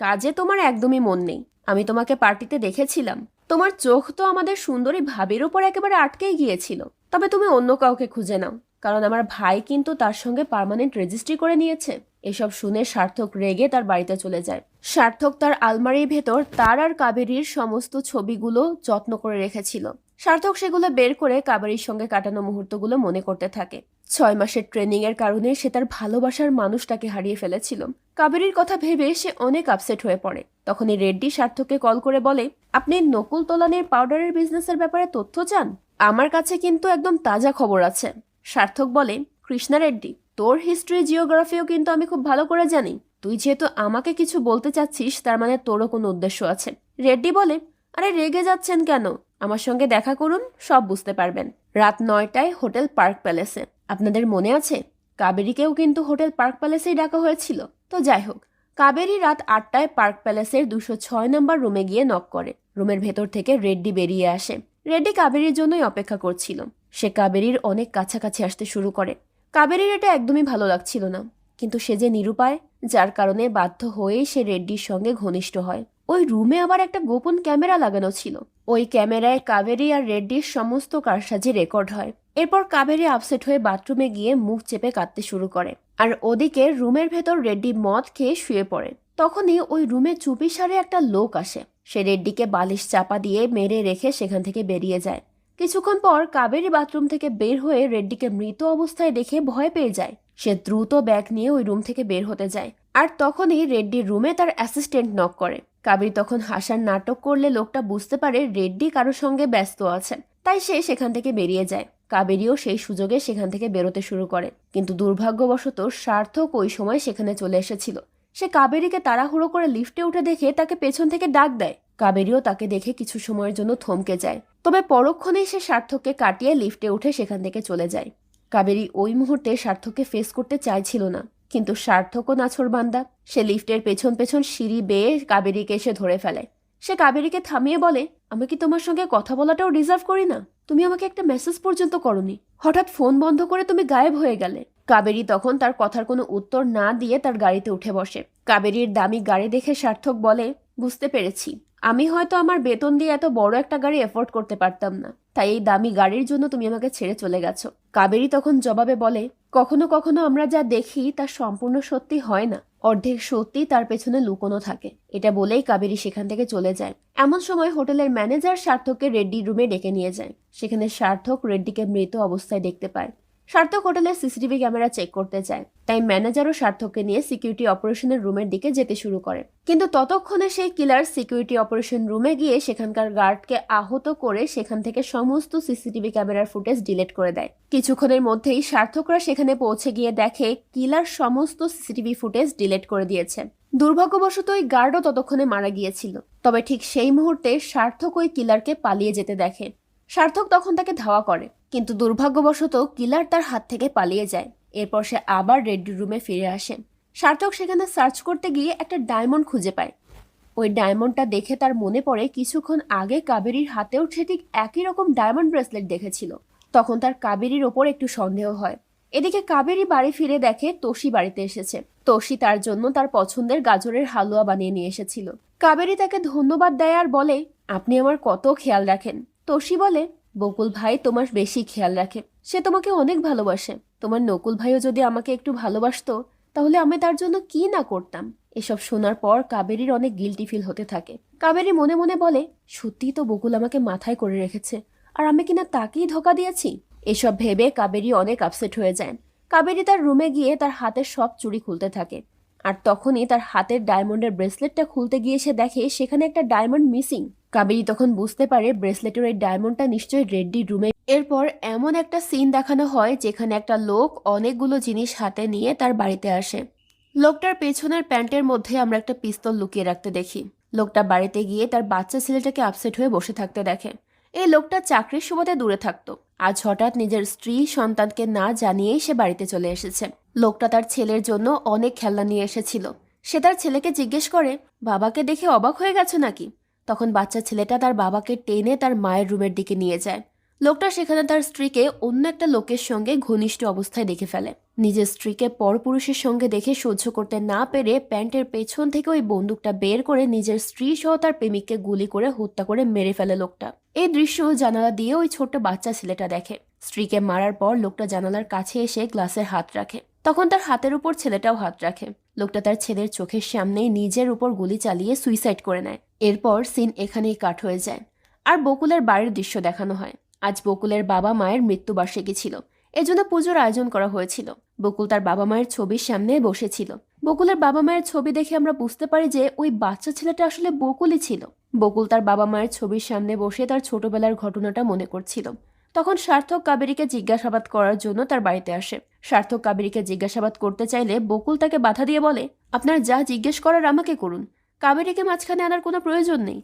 কাজে তোমার একদমই মন নেই। আমি তোমাকে পার্টিতে দেখেছিলাম, তোমার চোখ তো আমাদের সুন্দরী ভাবির উপর একেবারে আটকেই গিয়েছিল। তবে তুমি অন্য কাউকে খুঁজে নাও, কারণ আমার ভাই কিন্তু তার সঙ্গে পার্মানেন্ট রেজিস্ট্রি করে নিয়েছে। এসব শুনে সার্থক রেগে তার বাড়িতে চলে যায়। সার্থক তার আলমারির ভেতর তার আর কাবেরীর সমস্ত ছবিগুলো যত্ন করে রেখেছিল। সার্থক সেগুলো বের করে কাবেরীর সঙ্গে কাটানো মুহূর্তগুলো মনে করতে থাকে। 6 মাসের ট্রেনিং এর কারণে সে তার ভালোবাসার মানুষটাকে হারিয়ে ফেলেছিল। কাবেরীর কথা ভেবে সে অনেক আপসেট হয়ে পড়ে। তখনই রেড্ডি সার্থককে কল করে বলে, আপনি নকুল তোলানের পাউডারের বিজনেসের ব্যাপারে তথ্য চান? আমার কাছে কিন্তু একদম তাজা খবর আছে। সার্থক বলে, কৃষ্ণা রেড্ডি, তোর হিস্ট্রি জিওগ্রাফিও কিন্তু আমি খুব ভালো করে জানি। তুই যেহেতু আমাকে কিছু বলতে চাচ্ছিস তার মানে তোরও কোনো উদ্দেশ্য আছে। রেড্ডি বলে, আরে রেগে যাচ্ছেন কেন, আমার সঙ্গে দেখা করুন, সব বুঝতে পারবেন। রাত 9টায় হোটেল পার্ক প্যালেসে। আপনাদের মনে আছে কাবেরীকেও কিন্তু হোটেল পার্ক প্যালেসেই ডাকা হয়েছিল। তো যাই হোক, কাবেরী রাত 8টায় পার্ক প্যালেসের 206 নম্বর রুমে গিয়ে নক করে। রুমের ভেতর থেকে রেড্ডি বেরিয়ে আসে। রেড্ডি কাবেরীর জন্যই অপেক্ষা করছিল। সে কাবেরীর অনেক কাছাকাছি আসতে শুরু করে। কাবেরীর এটা একদমই ভালো লাগছিল না, কিন্তু সে যে নিরুপায়, যার কারণে বাধ্য হয়েই সে রেড্ডির সঙ্গে ঘনিষ্ঠ হয়। ওই রুমে আবার একটা গোপন ক্যামেরা লাগানো ছিল। ওই ক্যামেরায় কাবেরী আর রেড্ডির সমস্ত কারসাজি রেকর্ড হয়। এরপর কাবেরী আপসেট হয়ে বাথরুমে গিয়ে মুখ চেপে কাঁদতে শুরু করে, আর ওদিকে রুমের ভেতর রেড্ডি মদ খেয়ে শুয়ে পড়ে। তখনই ওই রুমে চুপিসারে একটা লোক আসে। সে রেড্ডিকে বালিশ চাপা দিয়ে মেরে রেখে সেখান থেকে বেরিয়ে যায়। কিছুক্ষণ পর কাবেরী বাথরুম থেকে বের হয়ে রেড্ডিকে মৃত অবস্থায় দেখে ভয় পেয়ে যায়। সে দ্রুত ব্যাগ নিয়ে ওই রুম থেকে বের হতে যায়। আর তখনই রেড্ডির রুমে তার অ্যাসিস্ট্যান্ট নক করে। কাবেরী তখন হাসার নাটক করলে লোকটা বুঝতে পারে রেড্ডি কারোর সঙ্গে ব্যস্ত আছে, তাই সে সেখান থেকে বেরিয়ে যায়। কাবেরীও সেই সুযোগে সেখান থেকে বেরোতে শুরু করে, কিন্তু দুর্ভাগ্যবশত সার্থক ওই সময় সেখানে চলে এসেছিল। সে কাবেরীকে তাড়াহুড়ো করে লিফটে উঠে দেখে তাকে পেছন থেকে ডাক দেয়। কাবেরীও তাকে দেখে কিছু সময়ের জন্য থমকে যায়, তবে পরক্ষণেই সে সার্থককে কাটিয়ে লিফটে উঠে সেখান থেকে চলে যায়। কাবেরী ওই মুহূর্তে সার্থককে ফেস করতে চাইছিল না, কিন্তু সার্থকও নাছোড়বান্দা। সে লিফটের পেছন পেছন সিঁড়ি বেয়ে কাবেরীকে এসে ধরে ফেলে। সে কাবেরীকে থামিয়ে বলে, আমি কি তোমার সঙ্গে কথা বলাটাও ডিজার্ভ করি না? তুমি আমাকে একটা মেসেজ পর্যন্ত করনি, হঠাৎ ফোন বন্ধ করে তুমি গায়েব হয়ে গেলে। কাবেরী তখন তার কথার কোনো উত্তর না দিয়ে তার গাড়িতে উঠে বসে। কাবেরীর দামি গাড়ি দেখে সার্থক বলে, বুঝতে পেরেছি, আমি হয়তো আমার বেতন দিয়ে এত বড় একটা গাড়ি এফোর্ড করতে পারতাম না, তাই এই দামি গাড়ির জন্য তুমি আমাকে ছেড়ে চলে গেছো। কাবেরী তখন জবাবে বলে, কখনো কখনো আমরা যা দেখি তা সম্পূর্ণ সত্যি হয় না, অর্ধেক সত্যি তার পেছনে লুকোনো থাকে। এটা বলেই কাবেরী সেখান থেকে চলে যায়। এমন সময় হোটেলের ম্যানেজার সার্থককে রেড্ডির রুমে ডেকে নিয়ে যায়। সেখানে সার্থক রেড্ডিকে মৃত অবস্থায় দেখতে পায়। সার্থক হোটেলের সিসিটিভি ক্যামেরা চেক করতে চায়, তাই ম্যানেজারও সার্থককে নিয়ে সিকিউরিটি অপারেশনের রুমের দিকে যেতে শুরু করে। কিন্তু ততক্ষণে সেই কিলার সিকিউরিটি অপারেশন রুমে গিয়ে সেখানকার গার্ডকে আহত করে সেখান থেকে সমস্ত সিসিটিভি ক্যামেরার ফুটেজ ডিলিট করে দেয়। কিছুক্ষণের মধ্যেই সার্থকরা সেখানে পৌঁছে গিয়ে দেখে কিলার সমস্ত সিসিটিভি ফুটেজ ডিলিট করে দিয়েছে। দুর্ভাগ্যবশত ওই গার্ডও ততক্ষণে মারা গিয়েছিল। তবে ঠিক সেই মুহূর্তে সার্থক ওই কিলারকে পালিয়ে যেতে দেখে। সার্থক তখন তাকে ধাওয়া করে, কিন্তু দুর্ভাগ্যবশত কিলার তার হাত থেকে পালিয়ে যায়। এরপর সে আবার রেড্ডির রুমে ফিরে আসে। সার্থক সেখানে সার্চ করতে গিয়ে একটা ডায়মন্ড খুঁজে পায়। ওই ডায়মন্ডটা দেখে তার মনে পড়ে কিছুক্ষণ আগে কাবেরীর হাতেও সে ঠিক একই রকম ডায়মন্ড ব্রেসলেট দেখেছিল। তখন তার কাবেরীর ওপর একটু সন্দেহ হয়। এদিকে কাবেরী বাড়ি ফিরে দেখে তোষী বাড়িতে এসেছে। তোষী তার জন্য তার পছন্দের গাজরের হালুয়া বানিয়ে নিয়ে এসেছিল। কাবেরী তাকে ধন্যবাদ দেয় আর বলে, আপনি আমার কত খেয়াল রাখেন। তোষী বলে, বকুল ভাই তোমার বেশি খেয়াল রাখে, সে তোমাকে অনেক ভালোবাসে। তোমার নকুল ভাইও যদি আমাকে একটু ভালোবাসতো তাহলে আমি তার জন্য কি না করতাম। এসব শোনার পর কাবেরীর অনেক গিল্টি ফিল হতে থাকে। কাবেরী মনে মনে বলে, সত্যিই তো বকুল আমাকে মাথায় করে রেখেছে, আর আমি কিনা তাকেই ধোকা দিয়েছি। এসব ভেবে কাবেরী অনেক আপসেট হয়ে যায়। কাবেরী তার রুমে গিয়ে তার হাতের সব চুড়ি খুলতে থাকে, আর তখনই তার হাতের ডায়মন্ডের ব্রেসলেটটা খুলতে গিয়ে সে দেখে সেখানে একটা ডায়মন্ড মিসিং। কাবেরী তখন বুঝতে পারে ব্রেসলেটের ওই ডায়মন্ডটা নিশ্চয়ই রেড্ডির রুমে। এরপর এমন একটা সিন দেখানো হয় যেখানে একটা লোক অনেকগুলো জিনিস হাতে নিয়ে তার বাড়িতে আসে। লোকটার পেছনের প্যান্টের মধ্যে আমরা একটা পিস্তল লুকিয়ে রাখতে দেখি। লোকটা বাড়িতে গিয়ে তার বাচ্চা ছেলেটাকে আপসেট হয়ে বসে থাকতে দেখে। এই লোকটা চাকরির সুবাদে দূরে থাকতো, আজ হঠাৎ নিজের স্ত্রী সন্তানকে না জানিয়েই সে বাড়িতে চলে এসেছে। লোকটা তার ছেলের জন্য অনেক খেলনা নিয়ে এসেছিল। সে তার ছেলেকে জিজ্ঞেস করে, বাবাকে দেখে অবাক হয়ে গেছো নাকি? তখন বাচ্চা ছেলেটা তার বাবাকে টেনে তার মায়ের রুমের দিকে নিয়ে যায়। লোকটা সেখানে তার স্ত্রীকে অন্য একটা লোকের সঙ্গে ঘনিষ্ঠ অবস্থায় দেখে ফেলে। নিজের স্ত্রীকে পরপুরুষের সঙ্গে দেখে সহ্য করতে না পেরে প্যান্টের পেছন থেকে ওই বন্দুকটা বের করে নিজের স্ত্রী সহ তার প্রেমিককে গুলি করে হত্যা করে মেরে ফেলে লোকটা। এই দৃশ্য জানালা দিয়ে ওই ছোট্ট বাচ্চা ছেলেটা দেখে। স্ত্রীকে মারার পর লোকটা জানালার কাছে এসে গ্লাসের হাত রাখে। তখন তার হাতের উপর ছেলেটাও হাত রাখে। লোকটা তার ছেলের চোখের সামনেই নিজের উপর গুলি চালিয়ে সুইসাইড করে নেয়। এরপর সিন এখানেই কাট হয়ে যায়, আর বকুলের বাড়ির দৃশ্য দেখানো হয়। আজ বকুলের বাবা মায়ের মৃত্যুবার্ষিকী ছিল, এজন্য পুজোর আয়োজন করা হয়েছিল। বকুল তার বাবা মায়ের ছবির সামনে বসেছিল। বকুলের বাবা মায়ের ছবি দেখে আমরা বুঝতে পারি যে ওই বাচ্চা ছেলেটা আসলে বকুলই ছিল। বকুল তার বাবা মায়ের ছবির সামনে বসে তার ছোটবেলার ঘটনাটা মনে করছিল। তখন সার্থক কাবেরীকে জিজ্ঞাসাবাদ করার জন্য তার বাড়িতে আসে। সার্থক কাবেরীকে জিজ্ঞাসাবাদ করতে চাইলে বকুল তাকে বাধা দিয়ে বলে, আপনার যা জিজ্ঞেস করার আমাকে করুন, কাবেরীকে মাঝখানে আনার কোনো প্রয়োজন নেই।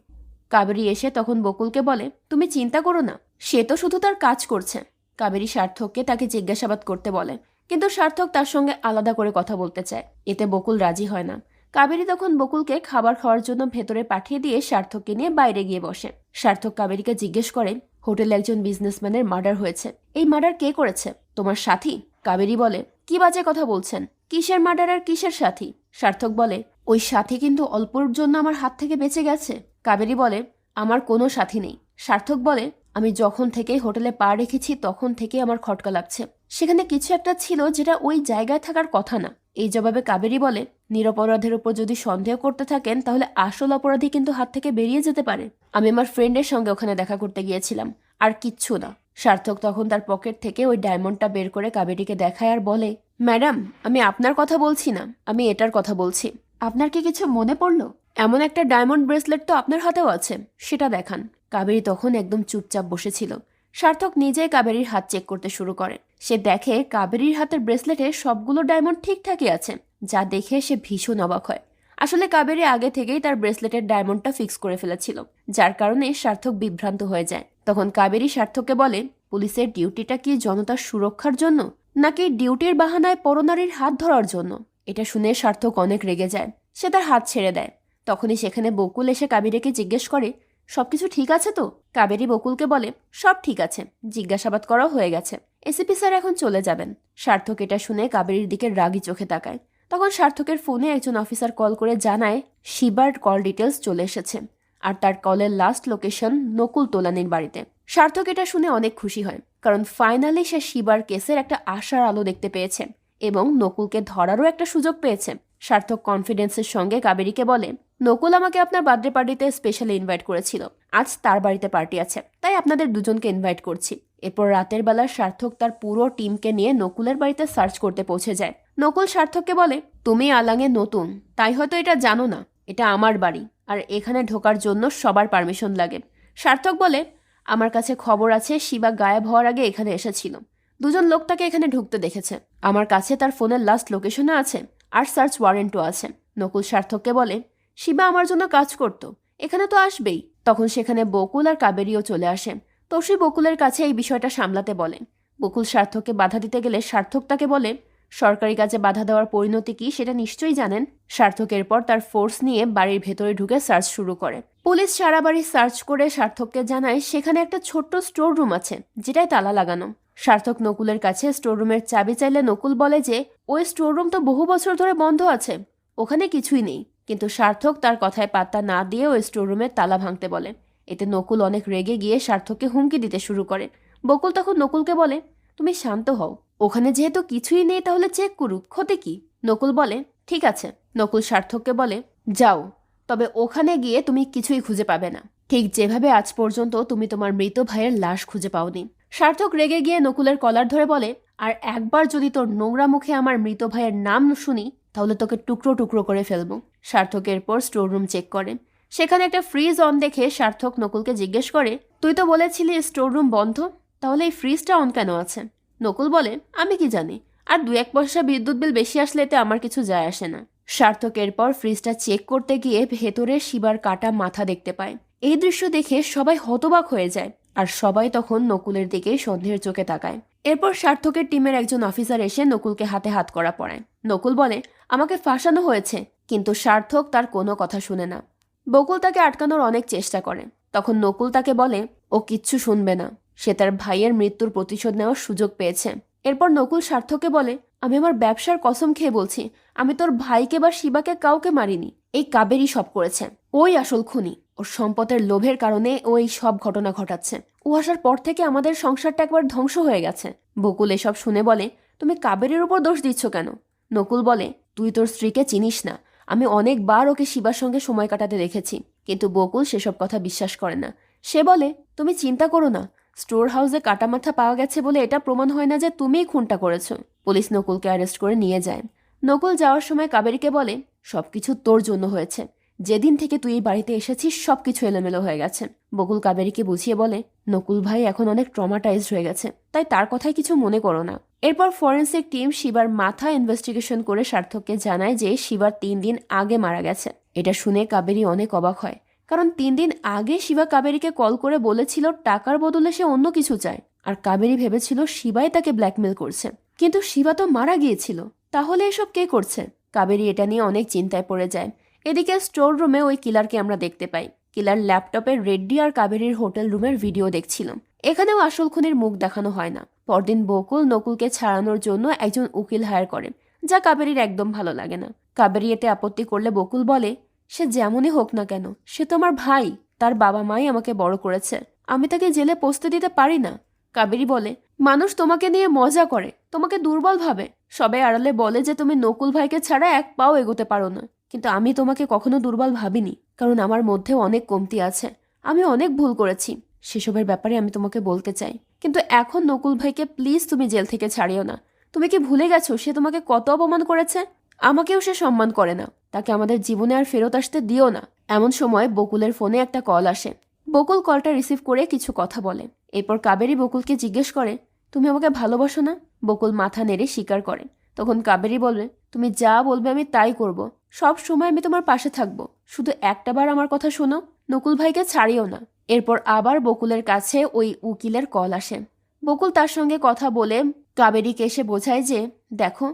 কাবেরী এসে তখন বকুলকে বলে, তুমি চিন্তা করো না, সে তো শুধু তার কাজ করছে। কাবেরী সার্থককে তাকে জিজ্ঞাসাবাদ করতে বলে, কিন্তু সার্থক তার সঙ্গে আলাদা করে কথা বলতে চায়। এতে বকুল রাজি হয় না। কাবেরী তখন বকুলকে খাবার খাওয়ার জন্য ভেতরে পাঠিয়ে দিয়ে সার্থককে নিয়ে বাইরে গিয়ে বসে। সার্থক কাবেরীকে জিজ্ঞেস করে, হোটেলে একজন বিজনেসম্যানের মার্ডার হয়েছে, এই মার্ডার কে করেছে? তোমার সাথী? কাবেরী বলে, কি বাজে কথা বলছেন, কিসের মার্ডার আর কিসের সাথী? সার্থক বলে, ওই সাথী কিন্তু অল্পর জন্য আমার হাত থেকে বেঁচে গেছে। কাবেরী বলে, আমার কোনো সাথী নেই। সার্থক বলে, আমি যখন থেকে হোটেলে পা রেখেছি তখন থেকে আমার খটকা লাগছে, সেখানে কিছু একটা ছিল যেটা ওই জায়গায় থাকার কথা না। এই জবাবে কাবেরী বলে, নিরপরাধের উপর যদি সন্দেহ করতে থাকেন তাহলে আসল অপরাধী কিন্তু হাত থেকে বেরিয়ে যেতে পারে। আমি আমার ফ্রেন্ডের সঙ্গে ওখানে দেখা করতে গিয়েছিলাম, আর কিচ্ছু না। সার্থক তখন তার পকেট থেকে ওই ডায়মন্ডটা বের করে কাবেরীকে দেখায় আর বলে, ম্যাডাম, আমি আপনার কথা বলছি না, আমি এটার কথা বলছি। আপনার কি কিছু মনে পড়লো? এমন একটা ডায়মন্ড ব্রেসলেট তো আপনার হাতেও আছে, সেটা দেখান। কাবেরী তখন একদম চুপচাপ বসেছিল। সার্থক নিজেই কাবেরীর হাত চেক করতে শুরু করে। সে দেখে কাবেরীর হাতের ব্রেসলেটে সবগুলো ডায়মন্ড ঠিকঠাকই আছে, যা দেখে সে ভীষণ অবাক হয়। আসলে কাবেরী আগে থেকেই তার ব্রেসলেটের ডায়মন্ডটা ফিক্স করে ফেলেছিল, যার কারণে সার্থক বিভ্রান্ত হয়ে যায়। তখন কাবেরী সার্থককে বলে, পুলিশের ডিউটিটা কি জনতার সুরক্ষার জন্য, নাকি ডিউটির বাহানায় পরনারীর হাত ধরার জন্য? এটা শুনে সার্থক অনেক রেগে যায়। সে তার হাত ছেড়ে দেয়। তখনই সেখানে বকুল এসে কাবেরীকে জিজ্ঞেস করে, সবকিছু ঠিক আছে তো? কাবেরী বকুলকে বলে, সব ঠিক আছে, জিজ্ঞাসাবাদ করাও হয়ে গেছে, এসিপি স্যার এখন চলে যাবেন। সার্থক এটা শুনে কাবেরীর দিকে রাগী চোখে তাকায়। তখন সার্থকের ফোনে একজন অফিসার কল করে জানায় শিবার কল ডিটেলস চলে এসেছে, আর তার কলের লাস্ট লোকেশন নকুল তোলানির বাড়িতে। সার্থক এটা শুনে অনেক খুশি হয়, কারণ ফাইনালি সে শিবার কেসের একটা আশার আলো দেখতে পেয়েছে এবং নকুলকে ধরারও একটা সুযোগ পেয়েছে। সার্থক কনফিডেন্সের সঙ্গে কাবেরীকে বলে, নকুল আমাকে আপনার বার্থডে পার্টিতে স্পেশালি ইনভাইট করেছিল, আজ তার বাড়িতে পার্টি আছে, তাই আপনাদের দুজনকে ইনভাইট করছি। এরপর রাতের বেলা সার্থক তার পুরো টিমকে নিয়ে নকুলের বাড়িতে সার্চ করতে পৌঁছে যায়। নকুল সার্থককে বলে, তুমি আলাঙে নতুন, তাই হয়তো এটা জানো না, এটা আমার বাড়ি, আর এখানে ঢোকার জন্য সবার পারমিশন লাগে। সার্থক বলে, আমার কাছে খবর আছে শিবা গায়েব হওয়ার আগে এখানে এসেছিল, দুজন লোক তাকে এখানে ঢুকতে দেখেছে, আমার কাছে তার ফোনের লাস্ট লোকেশনও আছে, আর সার্চ ওয়ারেন্টও আছে। নকুল সার্থককে বলে, শিবা আমার জন্য কাজ করত, এখানে তো আসবেই। তখন সেখানে বকুল আর কাবেরীও চলে আসে। তোষী বকুলের কাছে এই বিষয়টা সামলাতে বলেন। বকুল সার্থককে বাধা দিতে গেলে সার্থক তাকে বলে, সরকারি কাজে বাধা দেওয়ার পরিণতি কি সেটা নিশ্চয়ই জানেন। সার্থক এরপর তার ফোর্স নিয়ে বাড়ির ভেতরে ঢুকে সার্চ শুরু করে। পুলিশ সারা বাড়ি সার্চ করে সার্থককে জানায় সেখানে একটা ছোট্ট স্টোর রুম আছে, যেটায় তালা লাগানো। সার্থক নকুলের কাছে স্টোর রুমের চাবি চাইলে নকুল বলে যে ওই স্টোর রুম তো বহু বছর ধরে বন্ধ আছে, ওখানে কিছুই নেই। কিন্তু সার্থক তার কথায় পাত্তা না দিয়ে ওই স্টোর রুমের তালা ভাঙতে বলে। এতে নকুল অনেক রেগে গিয়ে সার্থককে হুমকি দিতে শুরু করে। বকুল তখন নকুলকে বলে, তুমি শান্ত হও, ওখানে যেহেতু কিছুই নেই তাহলে চেক করুক, ক্ষতি কি? নকুল বলে, ঠিক আছে। নকুল সার্থককে বলে, যাও, তবে ওখানে গিয়ে তুমি কিছুই খুঁজে পাবে না, ঠিক যেভাবে আজ পর্যন্ত তুমি তোমার মৃত ভাইয়ের লাশ খুঁজে পাওনি। সার্থক রেগে গিয়ে নকুলের কলার ধরে বলে, আর একবার যদি তোর নোংরা মুখে আমার মৃত ভাইয়ের নাম শুনি তাহলে তোকে টুকরো টুকরো করে ফেলবো। সার্থকের পর স্টোর রুম চেক করে। সেখানে একটা ফ্রিজ অন দেখে সার্থক নকুলকে জিজ্ঞেস করে, তুই তো বলেছিলি স্টোর রুম বন্ধ, তাহলে এই ফ্রিজটা অন কেন আছে? নকুল বলে, আমি কি জানি, আর 2-1 পয়সা বিদ্যুৎ বিল বেশি আসলে এতে আমার কিছু যায় আসে না। সার্থক এরপর ফ্রিজটা চেক করতে গিয়ে ভেতরে শিবার কাটা মাথা দেখতে পায়। এই দৃশ্য দেখে সবাই হতবাক হয়ে যায়, আর সবাই তখন নকুলের দিকে সন্দেহের চোখে তাকায়। এরপর সার্থকের টিমের একজন অফিসার এসে নকুলকে হাতে হাত করা পড়ায়। নকুল বলে, আমাকে ফাঁসানো হয়েছে, কিন্তু সার্থক তার কোনো কথা শুনে না। বকুল তাকে আটকানোর অনেক চেষ্টা করে। তখন নকুল তাকে বলে, ও কিচ্ছু শুনবে না, সে তার ভাইয়ের মৃত্যুর প্রতিশোধ নেওয়ার সুযোগ পেয়েছে। এরপর নকুল সার্থককে বলে, আমি আমার ব্যবসার কসম খেয়ে বলছি, আমি তোর ভাইকে বা শিবাকে কাউকে মারিনি, এই কাবেরী সব করেছে, ওই আসল খুনি, ওর সম্পদের লোভের কারণে ও এই সব ঘটনা ঘটাচ্ছে, ও আসার পর থেকে আমাদের সংসারটা একবার ধ্বংস হয়ে গেছে। বকুল এসব শুনে বলে, তুমি কাবেরীর উপর দোষ দিচ্ছ কেন? নকুল বলে, তুই তোর স্ত্রীকে চিনিস না, আমি অনেকবার ওকে শিবার সঙ্গে সময় কাটাতে দেখেছি। কিন্তু বকুল সেসব কথা বিশ্বাস করে না। সে বলে, তুমি চিন্তা করো না, স্টোর হাউসে কাটা মাথা পাওয়া গেছে বলে এটা প্রমাণ হয় না যে তুমিই খুনটা করেছো। পুলিশ নকুলকে অ্যারেস্ট করে নিয়ে যায়। নকুল যাওয়ার সময় কাবেরীকে বলে, সবকিছু তোর জন্য হয়েছে, যেদিন থেকে তুই এই বাড়িতে এসেছিস সবকিছু এলোমেলো হয়ে গেছে। বকুল কাবেরীকে বুঝিয়ে বলে, নকুল ভাই এখন অনেক ট্রমাটাইজড হয়ে গেছে, তাই তার কথায় কিছু মনে করো না। এরপর ফরেন্সিক টিম শিবার মাথা ইনভেস্টিগেশন করে সার্থককে জানায় যে শিবার 3 দিন আগে মারা গেছে। এটা শুনে কাবেরী অনেক অবাক হয়, কারণ 3 দিন আগে শিবা কাবেরীকে কল করে বলেছিল টাকার বদলে সে অন্য কিছু চায়, আর কাবেরী ভেবেছিল শিবাই তাকে ব্ল্যাকমেল করছে। কিন্তু শিবা তো মারা গিয়েছিল, তাহলে এসব কে করছে? কাবেরী এটা নিয়ে অনেক চিন্তায় পড়ে যায়। এদিকে স্টোর রুমে ওই কিলারকে আমরা দেখতে পাই। কিলার ল্যাপটপে রেড্ডি আর কাবেরীর হোটেল রুমের ভিডিও দেখছিল। এখানেও আসল খুনির মুখ দেখানো হয় না। পরদিন বকুল নকুলকে ছাড়ানোর জন্য একজন উকিল হায়ার করেন, যা কাবেরীর একদম ভালো লাগে না। কাবেরী এতে আপত্তি করলে বকুল বলে, সে যেমনই হোক না কেন, সে তো আমার ভাই, তার বাবা মাই আমাকে বড় করেছে, আমি তাকে জেলে পৌঁছতে দিতে পারি না। কাবেরী বলে, মানুষ তোমাকে নিয়ে মজা করে, তোমাকে দুর্বল ভাবে, সবাই আড়ালে বলে যে তুমি নকুল ভাইকে ছাড়া এক পাও এগোতে পারো না, কিন্তু আমি তোমাকে কখনো দুর্বল ভাবিনি, কারণ আমার মধ্যেও অনেক কমতি আছে, আমি অনেক ভুল করেছি, সেসবের ব্যাপারে আমি তোমাকে বলতে চাই। কিন্তু এখন নকুল ভাইকে প্লিজ তুমি জেল থেকে ছাড়িও না, তুমি কি ভুলে গেছো সে তোমাকে কত অপমান করেছে? আমাকেও সে সম্মান করে না। তাকে আমাদের জীবনে আর ফেরত আসতে দিও না। এমন সময় বকুলের ফোনে একটা কল আসে। বকুল কলটা রিসিভ করে কিছু কথা বলে। এরপর কাবেরী বকুলকে জিজ্ঞেস করে, তুমি আমাকে ভালোবাসো না? বকুল মাথা নেড়ে স্বীকার করে। তখন কাবেরী বলে, তুমি যা বলবে আমি তাই করব। সব সময় আমি তোমার পাশে থাকবো। শুধু একটাবার আমার কথা শোনো, নকুল ভাইকে ছাড়িও না। এরপর আবার বকুলের কাছে ওই উকিলের কল আসে। বকুল তার সঙ্গে কথা বলে কাবেরীকে এসে বোঝায় যে, দেখো,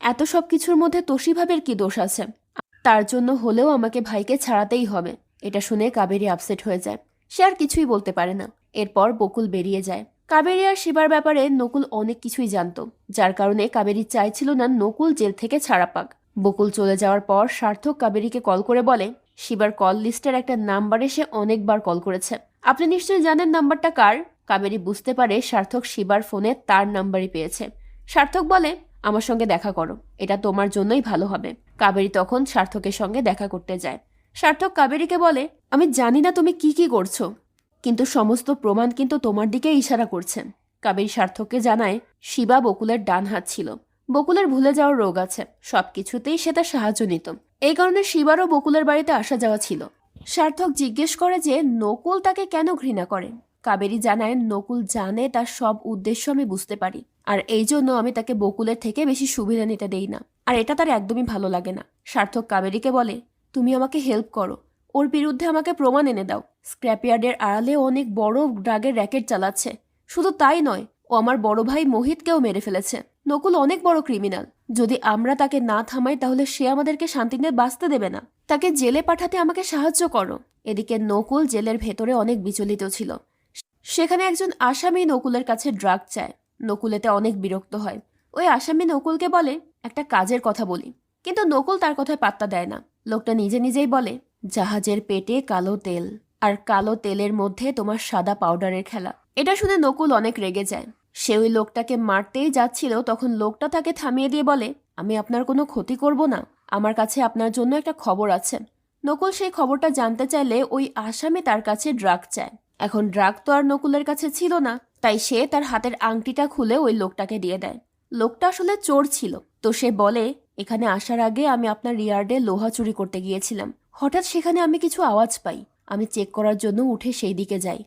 এত সব কিছুর মধ্যে তোষী ভাবের কি দোষ আছে? তার জন্য হলেও আমাকে ভাইকে ছাড়াতেই হবে। এটা শুনে কাবেরী আপসেট হয়ে যায়। সে আর কিছুই বলতে পারে না। এরপর বকুল বেরিয়ে যায়। কাবেরী আর শিবার ব্যাপারে নকুল অনেক কিছুই জানত, যার কারণে কাবেরী চাইছিল না নকুল জেল থেকে ছাড়া পাক। বকুল চলে যাওয়ার পর সার্থক কাবেরীকে কল করে বলে, শিবার কল লিস্টের একটা নাম্বারে সে অনেকবার কল করেছে। আপনি নিশ্চয়ই জানেন নাম্বারটা কার? কাবেরী বুঝতে পারে সার্থক শিবার ফোনে তার নাম্বারই পেয়েছে। সার্থক বলে, আমার সঙ্গে দেখা করো, এটা তোমার জন্যই ভালো হবে। কাবেরী তখন সার্থকের সঙ্গে দেখা করতে যায়। সার্থক কাবেরীকে বলে, আমি জানি না তুমি কি কি করছো, কিন্তু সমস্ত প্রমাণ কিন্তু তোমার দিকে ইশারা করছে। কাবেরী সার্থককে জানায়, শিবা বকুলের ডান হাত ছিল। বকুলের ভুলে যাওয়ার রোগ আছে, সবকিছুতেই সে তার সাহায্য নিত। এই কারণে শিবারও বকুলের বাড়িতে আসা যাওয়া ছিল। সার্থক জিজ্ঞেস করে যে নকুল তাকে কেন ঘৃণা করে। কাবেরী জানায়, নকুল জানে তার সব উদ্দেশ্য আমি বুঝতে পারি, আর এই জন্য আমি তাকে বকুলের থেকে বেশি সুবিধা নিতে দেই না, আর এটা তার একদমই ভালো লাগে না। সার্থক কাবেরীকে বলে, তুমি আমাকে হেল্প করো, ওর বিরুদ্ধে আমাকে প্রমাণ এনে দাও। স্ক্র্যাপইয়ার্ডের আড়ালে অনেক বড় ড্রাগের র্যাকেট চালাচ্ছে। শুধু তাই নয়, ও আমার বড় ভাই মোহিতকেও মেরে ফেলেছে। নকুল অনেক বড় ক্রিমিনাল। যদি আমরা তাকে না থামাই তাহলে সে আমাদেরকে শান্তিতে বাঁচতে দেবে না। তাকে জেলে পাঠাতে আমাকে সাহায্য করো। এদিকে নকুল জেলের ভেতরে অনেক বিচলিত ছিল। সেখানে একজন আসামি নকুলের কাছে ড্রাগ চায়। নকুল এতে অনেক বিরক্ত হয়। ওই আসামি নকুলকে বলে, একটা কাজের কথা বলি, কিন্তু নকুল তার কথায় পাত্তা দেয় না। লোকটা নিজে নিজেই বলে, জাহাজের পেটে কালো তেল, আর কালো তেলের মধ্যে তোমার সাদা পাউডারের খেলা। এটা শুনে নকুল অনেক রেগে যায়। সে ওই লোকটাকে মারতেই যাচ্ছিল, তখন লোকটা তাকে থামিয়ে দিয়ে বলে, আমি আপনার কোনো ক্ষতি করব না, আমার কাছে আপনার জন্য একটা খবর আছে। নকুল সেই খবরটা জানতে চাইলে ওই আসামি তার কাছে ড্রাগ চায়। এখন ড্রাগ তো আর নকুলের কাছে ছিল না, তাই সে তার হাতের আংটিটা খুলে ওই লোকটাকে দিয়ে দেয়। লোকটা আসলে চোর ছিল। তো সে বলে, এখানে আসার আগে আমি আপনার ইয়ার্ডে লোহা চুরি করতে গিয়েছিলাম। হঠাৎ সেখানে আমি কিছু আওয়াজ পাই। আমি চেক করার জন্য উঠে সেই দিকে যাই।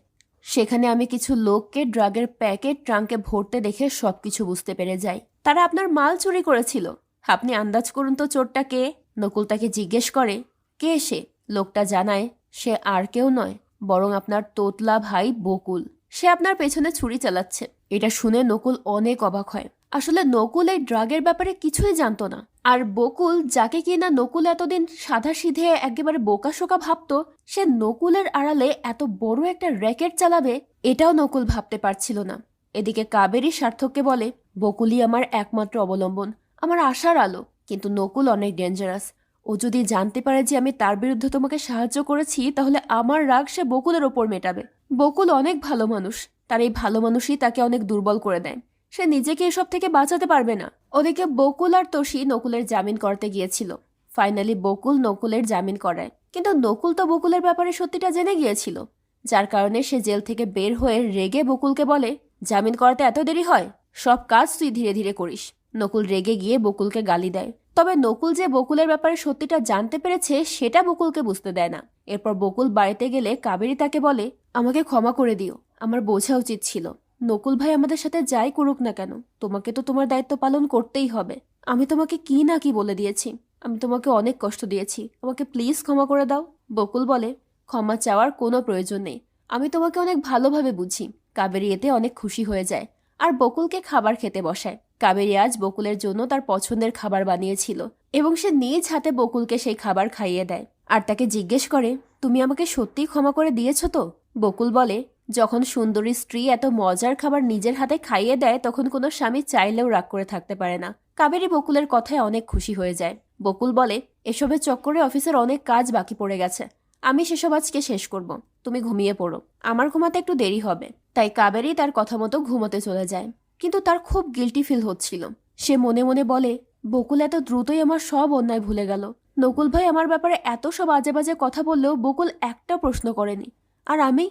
সেখানে আমি কিছু লোককে ড্রাগের প্যাকেট ট্রাঙ্কে ভরতে দেখে সবকিছু বুঝতে পেরে যাই। তারা আপনার মাল চুরি করেছিল। আপনি আন্দাজ করুন তো চোরটা কে? নকুল তাকে জিজ্ঞেস করে, কে সে? লোকটা জানায়, সে আর কেউ নয়, বরং আপনার তোতলা ভাই বকুল। সে আপনার পেছনে ছুরি চালাচ্ছে। এটা শুনে নকুল অনেক অবাক হয়। আসলে নকুল এই ড্রাগের ব্যাপারে কিছুই জানতো না। আর বকুল, যাকে কিনা নকুল এতদিন সাধাসিধে একেবারে বোকাশোকা ভাবতো, সে নকুলের আড়ালে এত বড় একটা র্যাকেট চালাবে, এটাও নকুল ভাবতে পারছিল না। এদিকে কাবেরী সার্থককে বলে, বকুলই আমার একমাত্র অবলম্বন, আমার আশার আলো। কিন্তু নকুল অনেক ডেঞ্জারাস। ও যদি জানতে পারে যে আমি তার বিরুদ্ধে তোমাকে সাহায্য করেছি, তাহলে আমার রাগ সে বকুলের ওপর মেটাবে। বকুল অনেক ভালো মানুষ, তার এই ভালো মানুষই তাকে অনেক দুর্বল করে দেয়। সে নিজেকে এসব থেকে বাঁচাতে পারবে না। ওদিকে বকুল আর তোষী নকুলের জামিন করতে গিয়েছিল। ফাইনালি বকুল নকুলের জামিন করায়, কিন্তু নকুল তো বকুলের ব্যাপারে সত্যিটা জেনে গিয়েছিল, যার কারণে সে জেল থেকে বের হয়ে রেগে বকুলকে বলে, জামিন করাতে এত দেরি হয়? সব কাজ তুই ধীরে ধীরে করিস। নকুল রেগে গিয়ে বকুলকে গালি দেয়। তবে নকুল যে বকুলের ব্যাপারে সত্যিটা জানতে পেরেছে সেটা বকুলকে বুঝতে দেয় না। এরপর বকুল বাড়িতে গেলে কাবেরী তাকে বলে, আমাকে ক্ষমা করে দিও, আমার বোঝা উচিত ছিল। নকুল ভাই আমাদের সাথে যাই করুক না কেন, তোমাকে তো তোমার দায়িত্ব পালন করতেই হবে। আমি তোমাকে কি না কি বলে দিয়েছি, আমি তোমাকে অনেক কষ্ট দিয়েছি, আমাকে প্লিজ ক্ষমা করে দাও। বকুল বলে, ক্ষমা চাওয়ার কোনো প্রয়োজন নেই, আমি তোমাকে অনেক ভালোভাবে বুঝি। কাবেরী এতে অনেক খুশি হয়ে যায় আর বকুলকে খাবার খেতে বসায়। কাবেরী আজ বকুলের জন্য তার পছন্দের খাবার বানিয়েছিল এবং সে নিজ হাতে বকুলকে সেই খাবার খাইয়ে দেয় আর তাকে জিজ্ঞেস করে, তুমি আমাকে সত্যিই ক্ষমা করে দিয়েছ তো? বকুল বলে, যখন সুন্দরী স্ত্রী এত মজার খাবার নিজের হাতে খাইয়ে দেয় তখন কোনো স্বামী চাইলেও রাগ করে থাকতে পারে না। কাবেরী বকুলের কথায় অনেক খুশি হয়ে যায়। বকুল বলে, এসবের চক্করে অফিসের অনেক কাজ বাকি পড়ে গেছে, আমি সেসব আজকে শেষ করব, তুমি ঘুমিয়ে পড়ো, আমার ঘুমাতে একটু দেরি হবে। তাই কাবেরী তার কথা মতো ঘুমোতে চলে যায়। কিন্তু তার খুব গিল্টি ফিল হচ্ছিল। সে মনে মনে বলে, বকুল এত দ্রুতই আমার সব অন্যায় ভুলে গেল। নকুল ভাই আমার ব্যাপারে এত সব আজে বাজে কথা বললেও বকুল একটা প্রশ্ন করেনি। আর আমি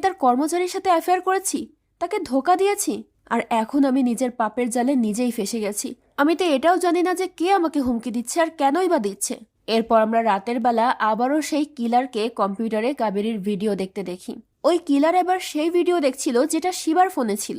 তার কর্মচারীর সাথে অ্যাফেয়ার করেছি, তাকে ধোকা দিয়েছি। আর এখন আমি নিজের পাপের জালে নিজেই ফেসে গেছি। আমি তো এটাও জানি না যে কে আমাকে হুমকি দিচ্ছে আর কেনই বা দিচ্ছে। এরপর আমরা রাতের বেলা আবারও সেই কিলারকে কম্পিউটারে কাবেরীর ভিডিও দেখতে দেখি। ওই কিলার এবার সেই ভিডিও দেখছিল যেটা শিবার ফোনে ছিল।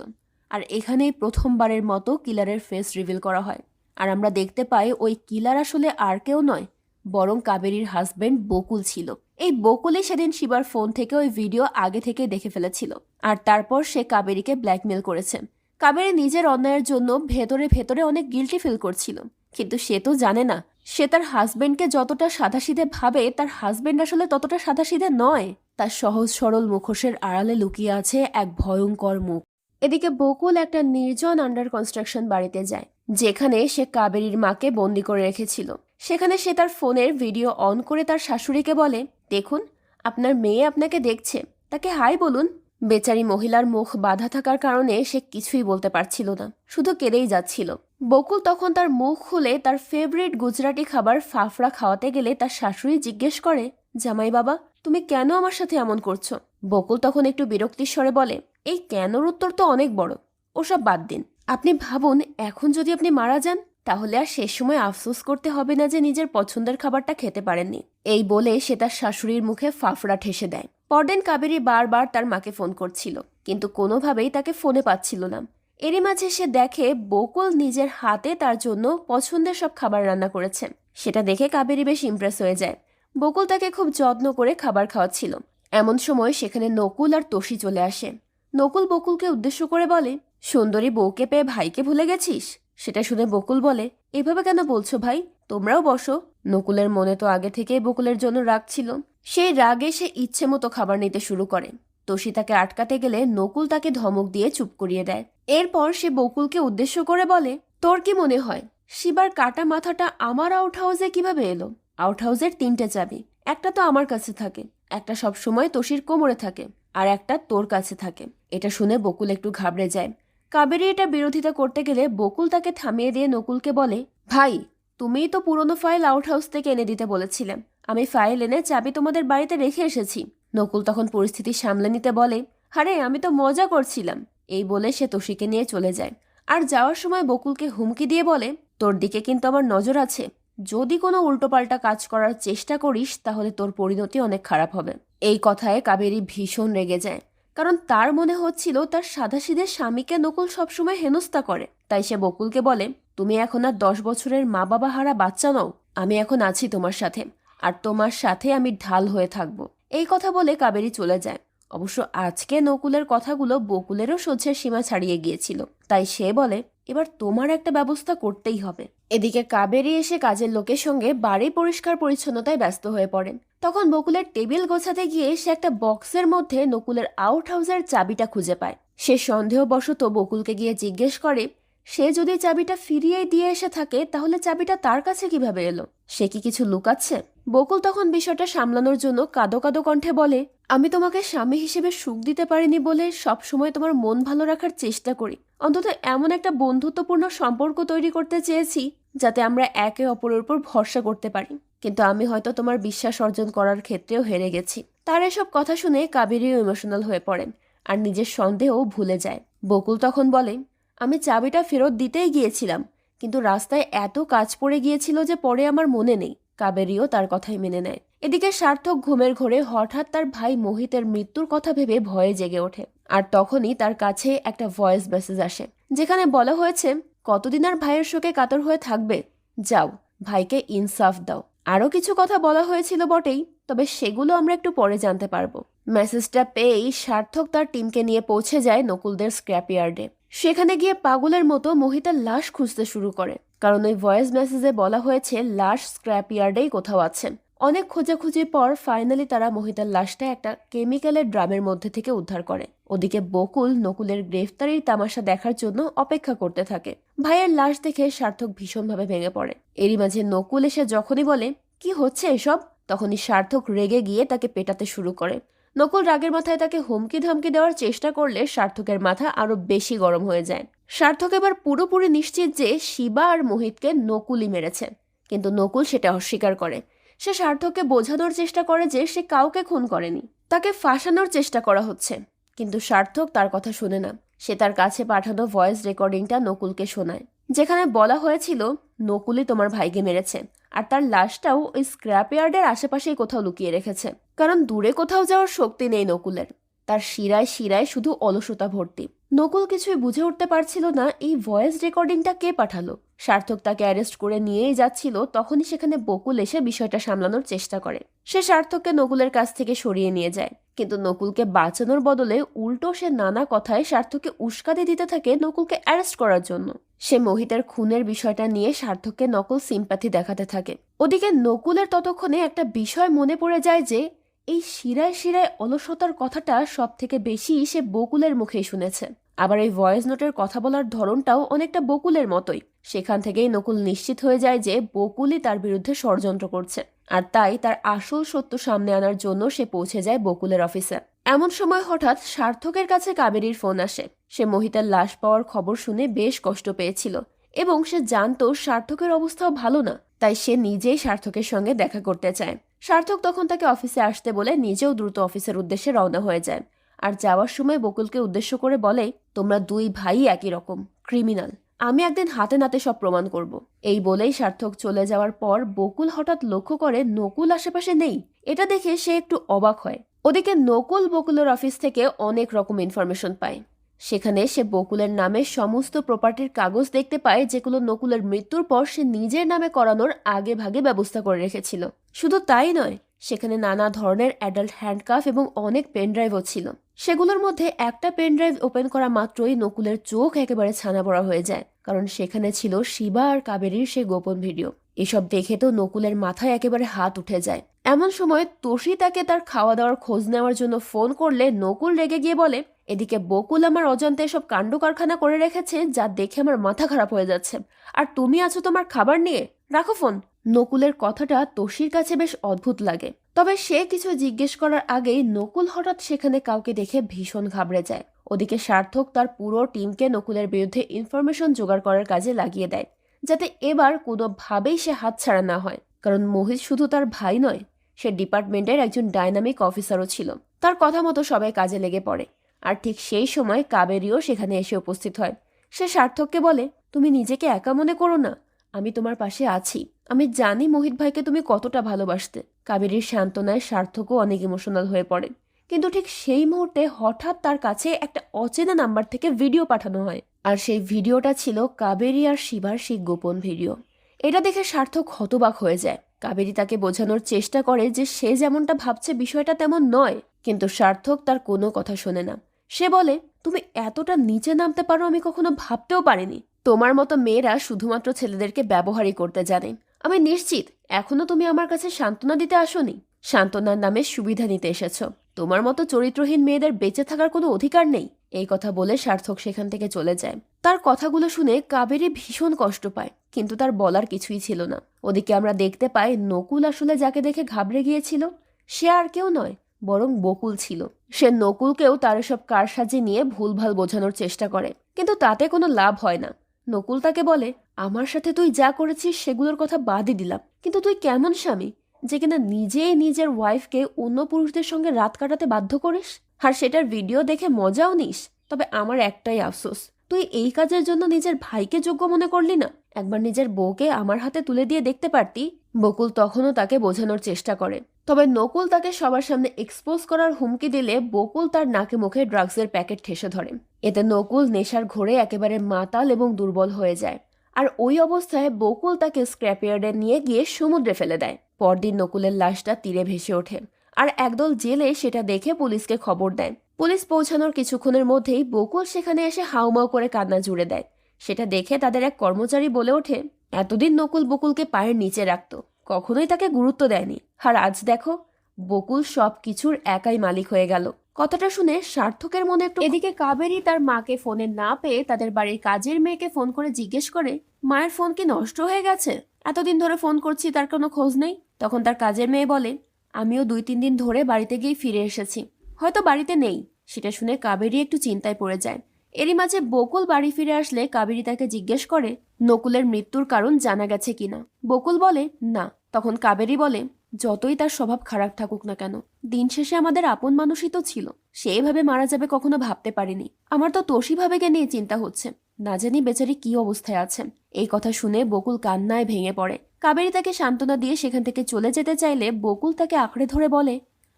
আর এখানেই প্রথমবারের মতো কিলারের ফেস রিভিল করা হয়। আর আমরা দেখতে পাই ওই কিলার আসলে আর কেউ নয়, বরং কাবেরীর হাজবেন্ড বকুল ছিল। এই বকুলই সেদিন শিবার ফোন থেকে ওই ভিডিও আগে থেকে দেখে ফেলেছিল। আর তারপর সে কাবেরীকে ব্ল্যাকমেল করেছে। কাবেরী নিজের অন্যায়ের জন্য ভেতরে ভেতরে অনেক গিল্টি ফিল করছিল, কিন্তু সে তো জানে না সে তার হাজবেন্ডকে যতটা সাদাসিধে ভাবে তার হাজবেন্ড আসলে ততটা সাদাসিধে নয়। তার সহজ সরল মুখোশের আড়ালে লুকিয়ে আছে এক ভয়ঙ্কর মুখ। এদিকে বকুল একটা নির্জন আন্ডার কনস্ট্রাকশন বাড়িতে যায়, যেখানে সে কাবেরীর মাকে বন্দি করে রেখেছিল। সেখানে সে তার ফোনের ভিডিও অন করে তার শাশুড়িকে বলে, দেখুন আপনার মেয়ে আপনাকে দেখছে, তাকে হাই বলুন। বেচারি মহিলার মুখ বাধা থাকার কারণে সে কিছুই বলতে পারছিল না, শুধু কেঁদেই যাচ্ছিল। বকুল তখন তার মুখ খুলে তার ফেভারিট গুজরাটি খাবার ফাফড়া খাওয়াতে গেলে তার শাশুড়ি জিজ্ঞেস করে, জামাই বাবা তুমি কেন আমার সাথে এমন করছো? বকুল তখন একটু বিরক্তির স্বরে বলে, এই কেনর উত্তর তো অনেক বড়, ওসব বাদ দিন। আপনি ভাবুন এখন যদি আপনি মারা যান তাহলে আর শেষ সময় আফসোস করতে হবে না যে নিজের পছন্দের খাবারটা খেতে পারেননি। এই বলে সে তার শাশুড়ির মুখে ফাফড়া ঠেসে দেয়। পরদিন কাবেরী বারবার তার মাকে ফোন করছিল, কিন্তু কোনোভাবেই তাকে ফোনে পাচ্ছিল না। এরই মাঝে সে দেখে বকুল নিজের হাতে তার জন্য পছন্দের সব খাবার রান্না করেছে। সেটা দেখে কাবেরী বেশ ইমপ্রেস হয়ে যায়। বকুল তাকে খুব যত্ন করে খাবার খাওয়াচ্ছিল। এমন সময় সেখানে নকুল আর তোষী চলে আসে। নকুল বকুলকে উদ্দেশ্য করে বলে, সুন্দরী বউকে পেয়ে ভাইকে ভুলে গেছিস? সেটা শুনে বকুল বলে, এভাবে কেন বলছো ভাই, তোমরাও বসো। নকুলের মনে তো আগে থেকেই বকুলের জন্য রাগ ছিল। সেই রাগে সে ইচ্ছে মতো খাবার নিতে শুরু করে। তোষী তাকে আটকাতে গেলে নকুল তাকে ধমক দিয়ে চুপ করিয়ে দেয়। এরপর সে বকুলকে উদ্দেশ্য করে বলে, তোর কি মনে হয় শিবার কাটা মাথাটা আমার আউট হাউসে কিভাবে এলো? আউট হাউসের 3টে চাবি, একটা তো আমার কাছে থাকে, একটা সব সময় তোষীর কোমরে থাকে, আর একটা তোর কাছে থাকে। এটা শুনে বকুল একটু ঘাবড়ে যায়। কাবেরী এটা বিরোধিতা করতে গেলে বকুল তাকে থামিয়ে দিয়ে নকুলকে বলে, ভাই তুমিই তো পুরনো ফাইল আউট হাউস থেকে এনে দিতে বলেছিলেন, আমি ফাইল এনে চাবি তোমাদের বাড়িতে রেখে এসেছি। নকুল তখন পরিস্থিতি সামলে নিতে বলে, আরে আমি তো মজা করছিলাম। এই বলে সে তোষীকে নিয়ে চলে যায়। আর যাওয়ার সময় বকুলকে হুমকি দিয়ে বলে, তোর দিকে কিন্তু আমার নজর আছে, যদি কোনো উল্টোপাল্টা কাজ করার চেষ্টা করিস তাহলে তোর পরিণতি অনেক খারাপ হবে। এই কথায় কাবেরী ভীষণ রেগে যায়, কারণ তার মনে হচ্ছিল তার সাদাসিধে স্বামীকে নকুল সবসময় হেনস্থা করে। তাই সে বকুলকে বলে, তুমি এখন আর 10 বছরের মা বাবা হারা বাচ্চা নও, আমি এখন আছি তোমার সাথে, আর তোমার সাথে আমি ঢাল হয়ে থাকবো। এই কথা বলে কাবেরী চলে যায়। অবশ্য আজকে নকুলের কথাগুলো বকুলেরও সহ্যের সীমা ছাড়িয়ে গিয়েছিল, তাই সে বলে, এবার তোমার একটা ব্যবস্থা করতেই হবে। এদিকে কাবেরী এসে কাজের লোকের সঙ্গে বাড়ি পরিষ্কার পরিচ্ছন্নতায় ব্যস্ত হয়ে পড়ে। তখন বকুলের টেবিল গোছাতে গিয়ে সে একটা বক্সের মধ্যে নকুলের আউট হাউসের চাবিটা খুঁজে পায়। সে সন্দেহবশত বকুলকে গিয়ে জিজ্ঞেস করে, সে যদি চাবিটা ফিরিয়ে দিয়ে এসে থাকে তাহলে চাবিটা তার কাছে কিভাবে এলো? সে কি কিছু লুকাচ্ছে? বকুল তখন বিষয়টা সামলানোর জন্য কাঁদো কাঁদো কণ্ঠে বলে, আমি তোমাকে স্বামী হিসেবে সুখ দিতে পারিনি বলে সবসময় তোমার মন ভালো রাখার চেষ্টা করি। অন্তত এমন একটা বন্ধুত্বপূর্ণ সম্পর্ক তৈরি করতে চেয়েছি যাতে আমরা একে অপরের উপর ভরসা করতে পারি, কিন্তু আমি হয়তো তোমার বিশ্বাস অর্জন করার ক্ষেত্রেও হেরে গেছি। তার এসব কথা শুনে কাবেরীও ইমোশনাল হয়ে পড়েন আর নিজের সন্দেহও ভুলে যায়। বকুল তখন বলে, আমি চাবিটা ফেরত দিতেই গিয়েছিলাম, কিন্তু রাস্তায় এত কাজ পড়ে গিয়েছিল যে পরে আমার মনে নেই। কাবেরীও তার কথাই মেনে নেয়। এদিকে সার্থক ঘুমের ঘোরে হঠাৎ তার ভাই মোহিতের মৃত্যুর কথা ভেবে ভয়ে জেগে ওঠে। আর তখনই তার কাছে একটা ভয়েস মেসেজ আসে, যেখানে বলা হয়েছে, কতদিন আর ভাইয়ের শোকে কাতর হয়ে থাকবে, যাও ভাইকে ইনসাফ দাও। আরও কিছু কথা বলা হয়েছিল বটেই, তবে সেগুলো আমরা একটু পরে জানতে পারবো। মেসেজটা পেয়েই সার্থক তার টিমকে নিয়ে পৌঁছে যায় নকুলদের স্ক্র্যাপ ইয়ার্ডে। সেখানে গিয়ে পাগলের মতো মোহিতের লাশ খুঁজতে শুরু করে, কারণ ওই ভয়েস মেসেজে বলা হয়েছে লাশ স্ক্র্যাপ ইয়ার্ডেই কোথাও আছে। অনেক খোঁজাখুঁজির পর ফাইনালি তারা মোহিতের লাশটা একটা কেমিক্যালের ড্রামের মধ্যে থেকে উদ্ধার করে। ওদিকে বকুল নকুলের গ্রেফতারির তামাশা দেখার জন্য অপেক্ষা করতে থাকে। ভাইয়ের লাশ দেখে সার্থক ভীষণভাবে ভেঙে পড়ে। এরই মাঝে নকুল এসে যখনই বলে, কি হচ্ছে এসব, তখনই সার্থক রেগে গিয়ে তাকে পেটাতে শুরু করে। নকুল রাগের মাথায় তাকে হুমকি ধমকি দেওয়ার চেষ্টা করলে সার্থকের মাথা আরো বেশি গরম হয়ে যায়। সার্থক এবার পুরোপুরি নিশ্চিত যে শিবা আর মোহিতকে নকুলই মেরেছে, কিন্তু নকুল সেটা অস্বীকার করে। সে সার্থককে বোঝানোর চেষ্টা করে যে সে কাউকে খুন করেনি, তাকে ফাঁসানোর চেষ্টা করা হচ্ছে, কিন্তু সার্থক তার কথা শুনে না। সে তার কাছে পাঠানো ভয়েস রেকর্ডিংটা নকুলকে শোনায়, যেখানে বলা হয়েছিল নকুলই তোমার ভাইকে মেরেছে, আর তার লাশটাও ওই স্ক্র্যাপ ইয়ার্ডের আশেপাশেই কোথাও লুকিয়ে রেখেছে। কারণ দূরে কোথাও যাওয়ার শক্তি নেই নকুলের, তার শিরায় শিরায় শুধু অলসতা ভর্তি। নকুল কিছুই বুঝে উঠতে পারছিল না এই ভয়েস রেকর্ডিংটা কে পাঠালো। সার্থক তাকে অ্যারেস্ট করে নিয়েই যাচ্ছিল, তখনই সেখানে বকুল এসে বিষয়টা সামলানোর চেষ্টা করে। সে সার্থককে নকুলের কাছ থেকে সরিয়ে নিয়ে যায়, কিন্তু নকুলকে বাঁচানোর বদলে উল্টো সে নানা কথায় সার্থককে উস্কানি দিতে থাকে নকুলকে অ্যারেস্ট করার জন্য। সে মোহিতের খুনের বিষয়টা নিয়ে সার্থককে নকুল সিম্প্যাথি দেখাতে থাকে। ওদিকে নকুলের ততক্ষণে একটা বিষয় মনে পড়ে যায় যে এই শিরায় শিরায় অলসতার কথাটা সব থেকে বেশি সে বকুলের মুখেই শুনেছে। আবার এই ভয়েস নোটের কথা বলার ধরনটাও অনেকটা বকুলের মতোই। সেখান থেকেই নকুল নিশ্চিত হয়ে যায় যে বকুলই তার বিরুদ্ধে ষড়যন্ত্র করছে, আর তাই তার আসল সত্য সামনে আনার জন্য সে পৌঁছে যায় বকুলের অফিসে। এমন সময় হঠাৎ সার্থকের কাছে কাবেরীর ফোন আসে। সে মোহিতের লাশ পাওয়ার খবর শুনে বেশ কষ্ট পেয়েছিল এবং সে জানতো সার্থকের অবস্থাও ভালো না, তাই সে নিজেই সার্থকের সঙ্গে দেখা করতে চায়। সার্থক তখন তাকে অফিসে আসতে বলে নিজেও দ্রুত অফিসের উদ্দেশ্যে রওনা হয়ে যায়। আর যাওয়ার সময় বকুলকে উদ্দেশ্য করে বলে, তোমরা দুই ভাই একই রকম ক্রিমিনাল, আমি একদিন হাতে নাতে সব প্রমাণ করব। এই বলেই সার্থক চলে যাওয়ার পর বকুল হঠাৎ লক্ষ্য করে নকুল আশেপাশে নেই। এটা দেখে সে একটু অবাক হয়। ওদিকে নকুল বকুলের অফিস থেকে অনেক রকম ইনফরমেশন পায়। সেখানে সে বকুলের নামে সমস্ত প্রপার্টির কাগজ দেখতে পায়, যেগুলো নকুলের মৃত্যুর পর সে নিজের নামে করানোর আগে ভাগে ব্যবস্থা করে রেখেছিল। শুধু তাই নয়, সেখানে নানা ধরনের অ্যাডাল্ট হ্যান্ডকাফ এবং অনেক পেনড্রাইভও ছিল। সেগুলোর মধ্যে একটা পেনড্রাইভ ওপেন করা মাত্রই নকুলের চোখ একেবারে ছানা পড়া হয়ে যায়, কারণ সেখানে ছিল শিবা আর কাবেরীর সেই গোপন ভিডিও। এসব দেখে তো নকুলের মাথায় একেবারে হাত উঠে যায়। এমন সময় তোষী তাকে তার খাওয়া দাওয়ার খোঁজ নেওয়ার জন্য ফোন করলে নকুল রেগে গিয়ে বলে, এদিকে বকুল আমার অজান্তে এসব কাণ্ড কারখানা করে রেখেছে যা দেখে আমার মাথা খারাপ হয়ে যাচ্ছে, আর তুমি আছো তোমার খাবার নিয়ে, রাখো ফোন। নকুলের কথাটা তোষীর কাছে বেশ অদ্ভুত লাগে, তবে সে কিছু জিজ্ঞেস করার আগেই নকুল হঠাৎ সেখানে কাউকে দেখে ভীষণ ঘাবড়ে যায়। ওদিকে সার্থক তার পুরো টিমকে নকুলের বিরুদ্ধে ইনফরমেশন জোগাড় করার কাজে লাগিয়ে দেয়, যাতে এবার কোনোভাবেই সে হাতছাড়া না হয়। কারণ মোহিত শুধু তার ভাই নয়, সে ডিপার্টমেন্টের একজন ডাইনামিক অফিসারও ছিল। তার কথা মতো সবাই কাজে লেগে পড়ে। আর ঠিক সেই সময় কাবেরীও সেখানে এসে উপস্থিত হয়। সে সার্থককে বলে, তুমি নিজেকে একা মনে করো না, আমি তোমার পাশে আছি। আমি জানি মোহিত ভাইকে তুমি কতটা ভালোবাসতে। কাবেরীর সান্ত্বনায় সার্থকও অনেক ইমোশনাল হয়ে পড়ে। কিন্তু ঠিক সেই মুহূর্তে হঠাৎ তার কাছে একটা অচেনা নাম্বার থেকে ভিডিও পাঠানো হয়, আর সেই ভিডিওটা ছিল কাবেরী আর শিবার সেই গোপন ভিডিও। এটা দেখে সার্থক হতবাক হয়ে যায়। কাবেরী তাকে বোঝানোর চেষ্টা করে যে সে যেমনটা ভাবছে বিষয়টা তেমন নয়, কিন্তু সার্থক তার কোনো কথা শোনে না। সে বলে, তুমি এতটা নিচে নামতে পারো আমি কখনো ভাবতেও পারিনি। তোমার মতো মেয়েরা শুধুমাত্র ছেলেদেরকে ব্যবহারই করতে জানে। আমি নিশ্চিত এখনো তুমি আমার কাছে সান্ত্বনা দিতে আসোনি, সান্ত্বনার নামে সুবিধা নিতে এসেছো। তোমার মতো চরিত্রহীন মেয়েদের বেঁচে থাকার কোনো অধিকার নেই। এই কথা বলে সার্থক সেখান থেকে চলে যায়। তার কথাগুলো শুনে কাবেরী ভীষণ কষ্ট পায়, কিন্তু তার বলার কিছুই ছিল না। ওদিকে আমরা দেখতে পাই নকুল আসলে যাকে দেখে ঘাবড়ে গিয়েছিল সে আর কেউ নয়, বরং বকুল ছিল। সে নকুলকেও তার এসব কারসাজি নিয়ে ভুলভাল বোঝানোর চেষ্টা করে, কিন্তু তাতে কোনো লাভ হয় না। নকুল তাকে বলে, আমার সাথে তুই যা করেছিস সেগুলোর কথা বাদই দিলাম, কিন্তু তুই কেমন স্বামী যে কিনা নিজেই নিজের ওয়াইফকে অন্য পুরুষদের সঙ্গে রাত কাটাতে বাধ্য করিস, আর সেটার ভিডিও দেখে মজাও নিস। তবে আমার একটাই আফসোস, তুই এই কাজের জন্য নিজের ভাইকে যোগ্য মনে করলি না। একবার নিজের বউকে আমার হাতে তুলে দিয়ে দেখতে পারতি। বকুল তখনও তাকে বোঝানোর চেষ্টা করে, তবে নকুল তাকে সবার সামনে এক্সপোজ করার হুমকি দিলে বকুল তার নাকে মুখে ড্রাগসের প্যাকেট ঠেসে ধরে। এতে নকুল নেশার ঘোরে একেবারে মাতাল এবং দুর্বল হয়ে যায়, আর ওই অবস্থায় বকুল তাকে স্ক্র্যাপইয়ার্ডে নিয়ে গিয়ে সমুদ্রে ফেলে দেয়। পরদিন নকুলের লাশটা তীরে ভেসে ওঠে, আর একদল জেলে সেটা দেখে পুলিশকে খবর দেয়। পুলিশ পৌঁছানোর কিছুক্ষণের মধ্যেই বকুল সেখানে এসে হাউমাউ করে কান্না জুড়ে দেয়। সেটা দেখে তাদের এক কর্মচারী বলে ওঠে, এতদিন নকুল বকুলকে পায়ের নিচে রাখত, কখনোই তাকে গুরুত্ব দেয়নি, আর আজ দেখো বকুল সব কিছুর একাই মালিক হয়ে গেল। কথাটা শুনে সার্থকের মনে একটু। এদিকে কাবেরী তার মাকে ফোনে না পেয়ে তাদের বাড়ির কাজের মেয়েকে ফোন করে জিজ্ঞেস করে, মায়ের ফোন কি নষ্ট হয়ে গেছে? এতদিন ধরে ফোন করছি, তার কোনো খোঁজ নেই। তখন তার কাজের মেয়ে বলে, আমিও 2-3 দিন ধরে বাড়িতে গিয়ে ফিরে এসেছি, হয়তো বাড়িতে নেই। সেটা শুনে কাবেরী একটু চিন্তায় পড়ে যায়। এরই মাঝে বকুল বাড়ি ফিরে আসলে কাবেরী তাকে জিজ্ঞেস করে নকুলের মৃত্যুর কারণ জানা গেছে কিনা। বকুল বলে না। তখন কাবেরী বলে, যতই তার স্বভাব খারাপ থাকুক না কেন, দিন শেষে আমাদের আপন মানুষই তো ছিল। সে এভাবে মারা যাবে কখনো ভাবতে পারিনি। আমার তো তোষী ভাবেকে নিয়ে চিন্তা হচ্ছে, না জানি বেচারি কি অবস্থায় আছেন। এই কথা শুনে বকুল কান্নায় ভেঙে পড়ে। কাবেরী তাকে সান্ত্বনা দিয়ে সেখান থেকে চলে যেতে চাইলে বকুল তাকে আঁকড়ে ধরে বলে,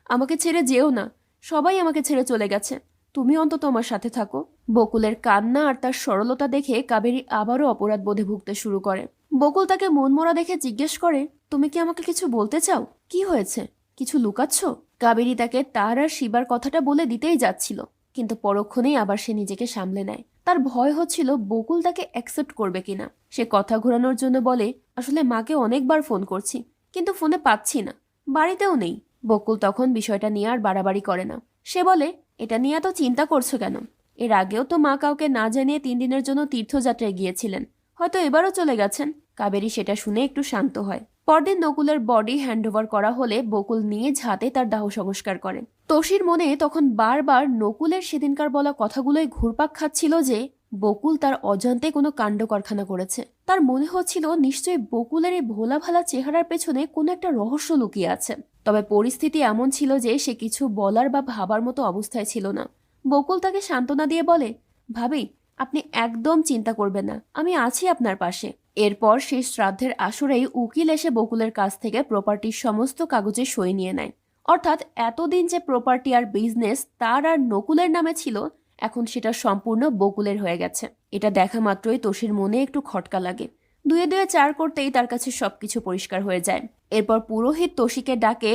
আমাকে ছেড়ে যেও না, সবাই আমাকে ছেড়ে চলে গেছে, তুমি অন্তত আমার সাথে থাকো। বকুলের কান্না আর তার সরলতা দেখে কাবেরী আবারও অপরাধ বোধে ভুগতে শুরু করে। বকুল তাকে মনমরা দেখে জিজ্ঞেস করে, তুমি কি আমাকে কিছু বলতে চাও? কি হয়েছে? কিছু লুকাচ্ছ? কাবেরী তাকে তার আর শিবার কথাটা বলে দিতেই যাচ্ছিল, কিন্তু পরক্ষণেই আবার সে নিজেকে সামলে নেয়। তার ভয় হচ্ছিল বকুল তাকে অ্যাকসেপ্ট করবে কিনা। সে কথা ঘোরানোর জন্য বলে, আসলে মাকে অনেকবার ফোন করছি, কিন্তু ফোনে পাচ্ছি না, বাড়িতেও নেই। বকুল তখন বিষয়টা নিয়ে আর বাড়াবাড়ি করে না। সে বলে, এটা নিয়ে এত চিন্তা করছো কেন? এর আগেও তো মা কাউকে না জানিয়ে 3 দিনের জন্য তীর্থযাত্রায় গিয়েছিলেন, হয়তো এবারও চলে গেছেন। কাবেরী সেটা শুনে একটু শান্ত হয়। পরদিন নকুলের বডি হ্যান্ডওভার করা হলে বকুল নিজ হাতে তার দাহ সংস্কার করেন। তোষীর মনে তখন বারবার নকুলের সেদিনকার বলা কথাগুলোই ঘুরপাক খাচ্ছিল যে বকুল তার অজান্তে কোনো কাণ্ড কারখানা করেছে। তার মনে হচ্ছিল নিশ্চয়ই বকুলের এই ভোলা ভালা চেহারার পেছনে কোনো একটা রহস্য লুকিয়ে আছে। তবে পরিস্থিতি এমন ছিল যে সে কিছু বলার বা ভাবার মতো অবস্থায় ছিল না। বকুল তাকে সান্ত্বনা দিয়ে বলে, ভাবি, আপনি একদম চিন্তা করবেন না, আমি আছি আপনার পাশে। এরপর সেই শ্রাদ্ধের আসরেই উকিল এসে বকুলের কাছ থেকে প্রপার্টির সমস্ত কাগজে সই নিয়ে নেয়। অর্থাৎ এতদিন যে প্রপার্টি আর বিজনেস তার আর নকুলের নামে ছিল, এখন সেটা সম্পূর্ণ বকুলের হয়ে গেছে। এটা দেখা মাত্রই তোষীর মনে একটু খটকা লাগে। দুয়ে দুয়ে 4 করতেই তার কাছে সবকিছু পরিষ্কার হয়ে যায়। এরপর পুরোহিত তোষীকে ডাকে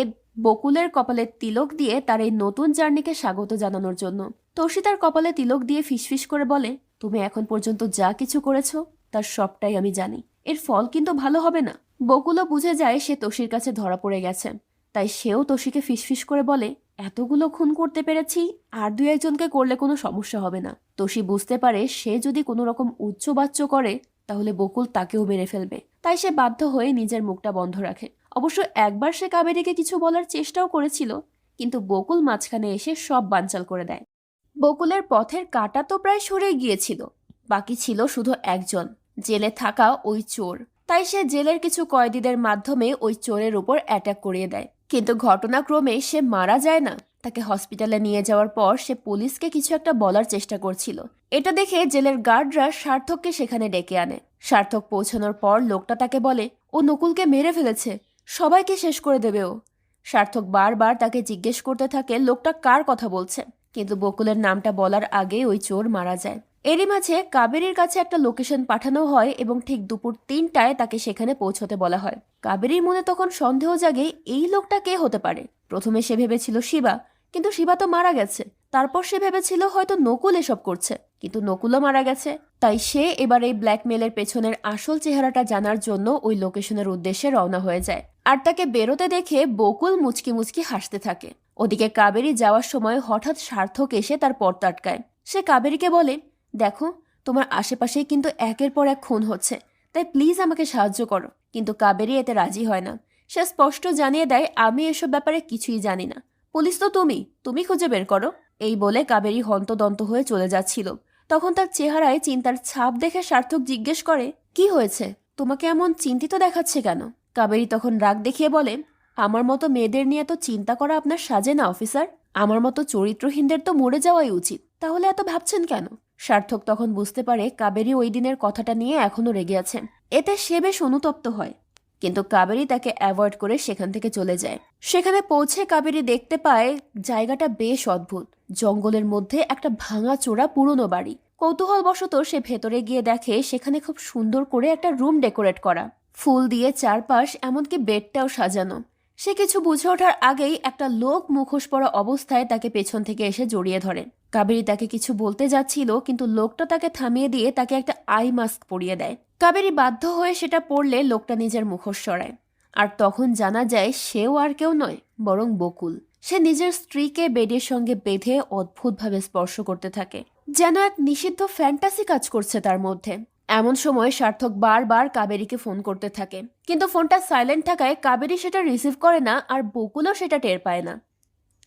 বকুলের কপালে তিলক দিয়ে তার এই নতুন জার্নিকে স্বাগত জানানোর জন্য। তোষী তার কপালে তিলক দিয়ে ফিসফিস করে বলে, তুমি এখন পর্যন্ত যা কিছু করেছো তার সবটাই আমি জানি, এর ফল কিন্তু ভালো হবে না। বকুলও বুঝে যায় সে তোষীর কাছে ধরা পড়ে গেছে, তাই সেও তোষীকে ফিসফিস করে বলে, এতগুলো খুন করতে পেরেছি, আর 2-1জনকে করলে কোনো সমস্যা হবে না। তোষী বুঝতে পারে সে যদি কোনো রকম উচ্চবাচ্য করে তাহলে বকুল তাকেও মেরে ফেলবে, তাই সে বাধ্য হয়ে নিজের মুখটা বন্ধ রাখে। অবশ্য একবার সে কাবেরীকে কিছু বলার চেষ্টাও করেছিল, কিন্তু বকুল মাঝখানে এসে সব বানচাল করে দেয়। বকুলের পথের কাঁটা তো প্রায় সরে গিয়েছিল, বাকি ছিল শুধু একজন, জেলে থাকা ওই চোর। তাই সে জেলের কিছু কয়েদিদের মাধ্যমে ওই চোরের উপর অ্যাটাক করিয়ে দেয়। কিন্তু ঘটনাক্রমে সে মারা যায় না। তাকে হসপিটালে নিয়ে যাওয়ার পর সে পুলিশকে কিছু একটা বলার চেষ্টা করছিল। এটা দেখে জেলের গার্ডরা সার্থককে সেখানে ডেকে আনে। সার্থক পৌঁছানোর পর লোকটা তাকে বলে, ও নকুলকে মেরে ফেলেছে, সবাইকে শেষ করে দেবে ও। সার্থক বারবার তাকে জিজ্ঞেস করতে থাকে লোকটা কার কথা বলছে, কিন্তু বকুলের নামটা বলার আগে ওই চোর মারা যায়। এরই মাঝে কাবেরীর কাছে একটা লোকেশন পাঠানো হয় এবং ঠিক দুপুর 3টায় তাকে সেখানে পৌঁছতে বলা হয়। কাবেরীর মনে তখন সন্দেহ জাগে, এই লোকটা কে হতে পারে। প্রথমে সে ভেবেছিল শিবা, কিন্তু শিবা তো মারা গেছে। তারপর সে ভেবেছিল হয়তো নকুল এসব করছে, কিন্তু নকুলও মারা গেছে। তাই সে এবার এই ব্ল্যাকমেলের পেছনের আসল চেহারাটা জানার জন্য ওই লোকেশনের উদ্দেশ্যে রওনা হয়ে যায়। আর তাকে বেরোতে দেখে বকুল মুচকি মুচকি হাসতে থাকে। ওদিকে কাবেরী যাওয়ার সময় হঠাৎ সার্থক এসে তার পথ আটকায়। সে কাবেরীকে বলে, দেখো, তোমার আশেপাশেই কিন্তু একের পর এক খুন হচ্ছে, তাই প্লিজ আমাকে সাহায্য করো। কিন্তু কাবেরী এতে রাজি হয় না। সে স্পষ্ট জানিয়ে দেয়, আমি এসব ব্যাপারে কিছুই জানি না, পুলিশ তো তুমি খুঁজে বের করো। এই বলে কাবেরী হন্তদন্ত হয়ে চলে যাচ্ছিল। তখন তার চেহারায় চিন্তার ছাপ দেখে সার্থক জিজ্ঞেস করে, কি হয়েছে, তোমাকে এমন চিন্তিত দেখাচ্ছে কেন? কাবেরী তখন রাগ দেখিয়ে বলে, আমার মতো মেয়েদের নিয়ে তো চিন্তা করা আপনার সাজে না অফিসার। আমার মতো চরিত্রহীনদের তো মরে যাওয়াই উচিত, তাহলে এত ভাবছেন কেন? সার্থক তখন বুঝতে পারে কাবেরী ওই দিনের কথাটা নিয়ে এখনো রেগে আছে। এতে সে বেশ অনুতপ্ত হয়, কিন্তু কাবেরী তাকে অ্যাভয়েড করে সেখান থেকে চলে যায়। সেখানে পৌঁছে কাবেরী দেখতে পায় জায়গাটা বেশ অদ্ভুত। জঙ্গলের মধ্যে একটা ভাঙা চোরা পুরনো বাড়ি। কৌতূহলবশত সে ভেতরে গিয়ে দেখে সেখানে খুব সুন্দর করে একটা রুম ডেকোরেট করা, ফুল দিয়ে চারপাশ, এমনকি বেডটাও সাজানো। সে কিছু বুঝে ওঠার আগেই একটা লোক মুখোশ পরা অবস্থায় তাকে পেছন থেকে এসে জড়িয়ে ধরে। কাবেরী তাকে কিছু বলতে যাচ্ছিল, কিন্তু লোকটা তাকে থামিয়ে দিয়ে তাকে একটা আই মাস্ক পরিয়ে দেয়। কাবেরী বাধ্য হয়ে সেটা পরলে লোকটা নিজের মুখোশ সরায়। আর তখন জানা যায় সেও আর কেউ নয়, বরং বকুল। সে নিজের স্ত্রীকে বেডের সঙ্গে বেঁধে অদ্ভুতভাবে স্পর্শ করতে থাকে, যেন এক নিষিদ্ধ ফ্যান্টাসি কাজ করছে তার মধ্যে। এমন সময় সার্থক বারবার কাবেরীকে ফোন করতে থাকে, কিন্তু ফোনটা সাইলেন্ট থাকায় কাবেরী সেটা রিসিভ করে না, আর বকুলও সেটা টের পায় না।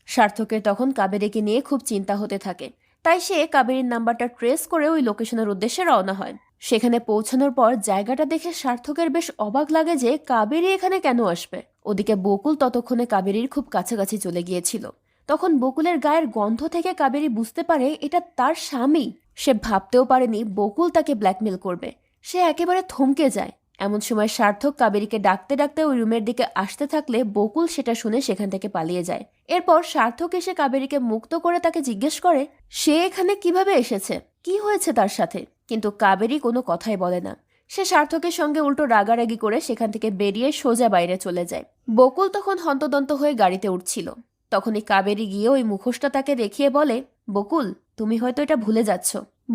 সার্থকের তখন কাবেরীকে নিয়ে খুব চিন্তা হতে থাকে, তাই সে কাবেরীর নাম্বারটা ট্রেস করে ওই লোকেশনের উদ্দেশ্যে রওনা হয়। সেখানে পৌঁছানোর পর জায়গাটা দেখে সার্থকের বেশ অবাক লাগে যে কাবেরী এখানে কেন আসবে। ওদিকে বকুল ততক্ষণে কাবেরীর খুব কাছাকাছি চলে গিয়েছিল। তখন বকুলের গায়ের গন্ধ থেকে কাবেরী বুঝতে পারে এটা তার স্বামী। সে ভাবতেও পারেনি বকুল তাকে ব্ল্যাকমেল করবে। সে একেবারে থমকে যায়। এমন সময় সার্থক কাবেরীকে ডাকতে ডাকতে ওই রুমের দিকে আসতে থাকলে বকুল সেটা শুনে সেখান থেকে পালিয়ে যায়। এরপর সার্থক এসে কাবেরীকে মুক্ত করে তাকে জিজ্ঞেস করে সে এখানে কিভাবে এসেছে, কি হয়েছে তার সাথে। কিন্তু কাবেরী কোনো কথাই বলে না। সে সার্থকের সঙ্গে উল্টো রাগারাগি করে সেখান থেকে বেরিয়ে সোজা বাইরে চলে যায়। বকুল তখন হন্তদন্ত হয়ে গাড়িতে উঠছিল। তখনই কাবেরী গিয়ে ওই মুখোশটা তাকে দেখিয়ে বলে, বকুল তুমি হয়তো এটা ভুলে যাচ্ছ।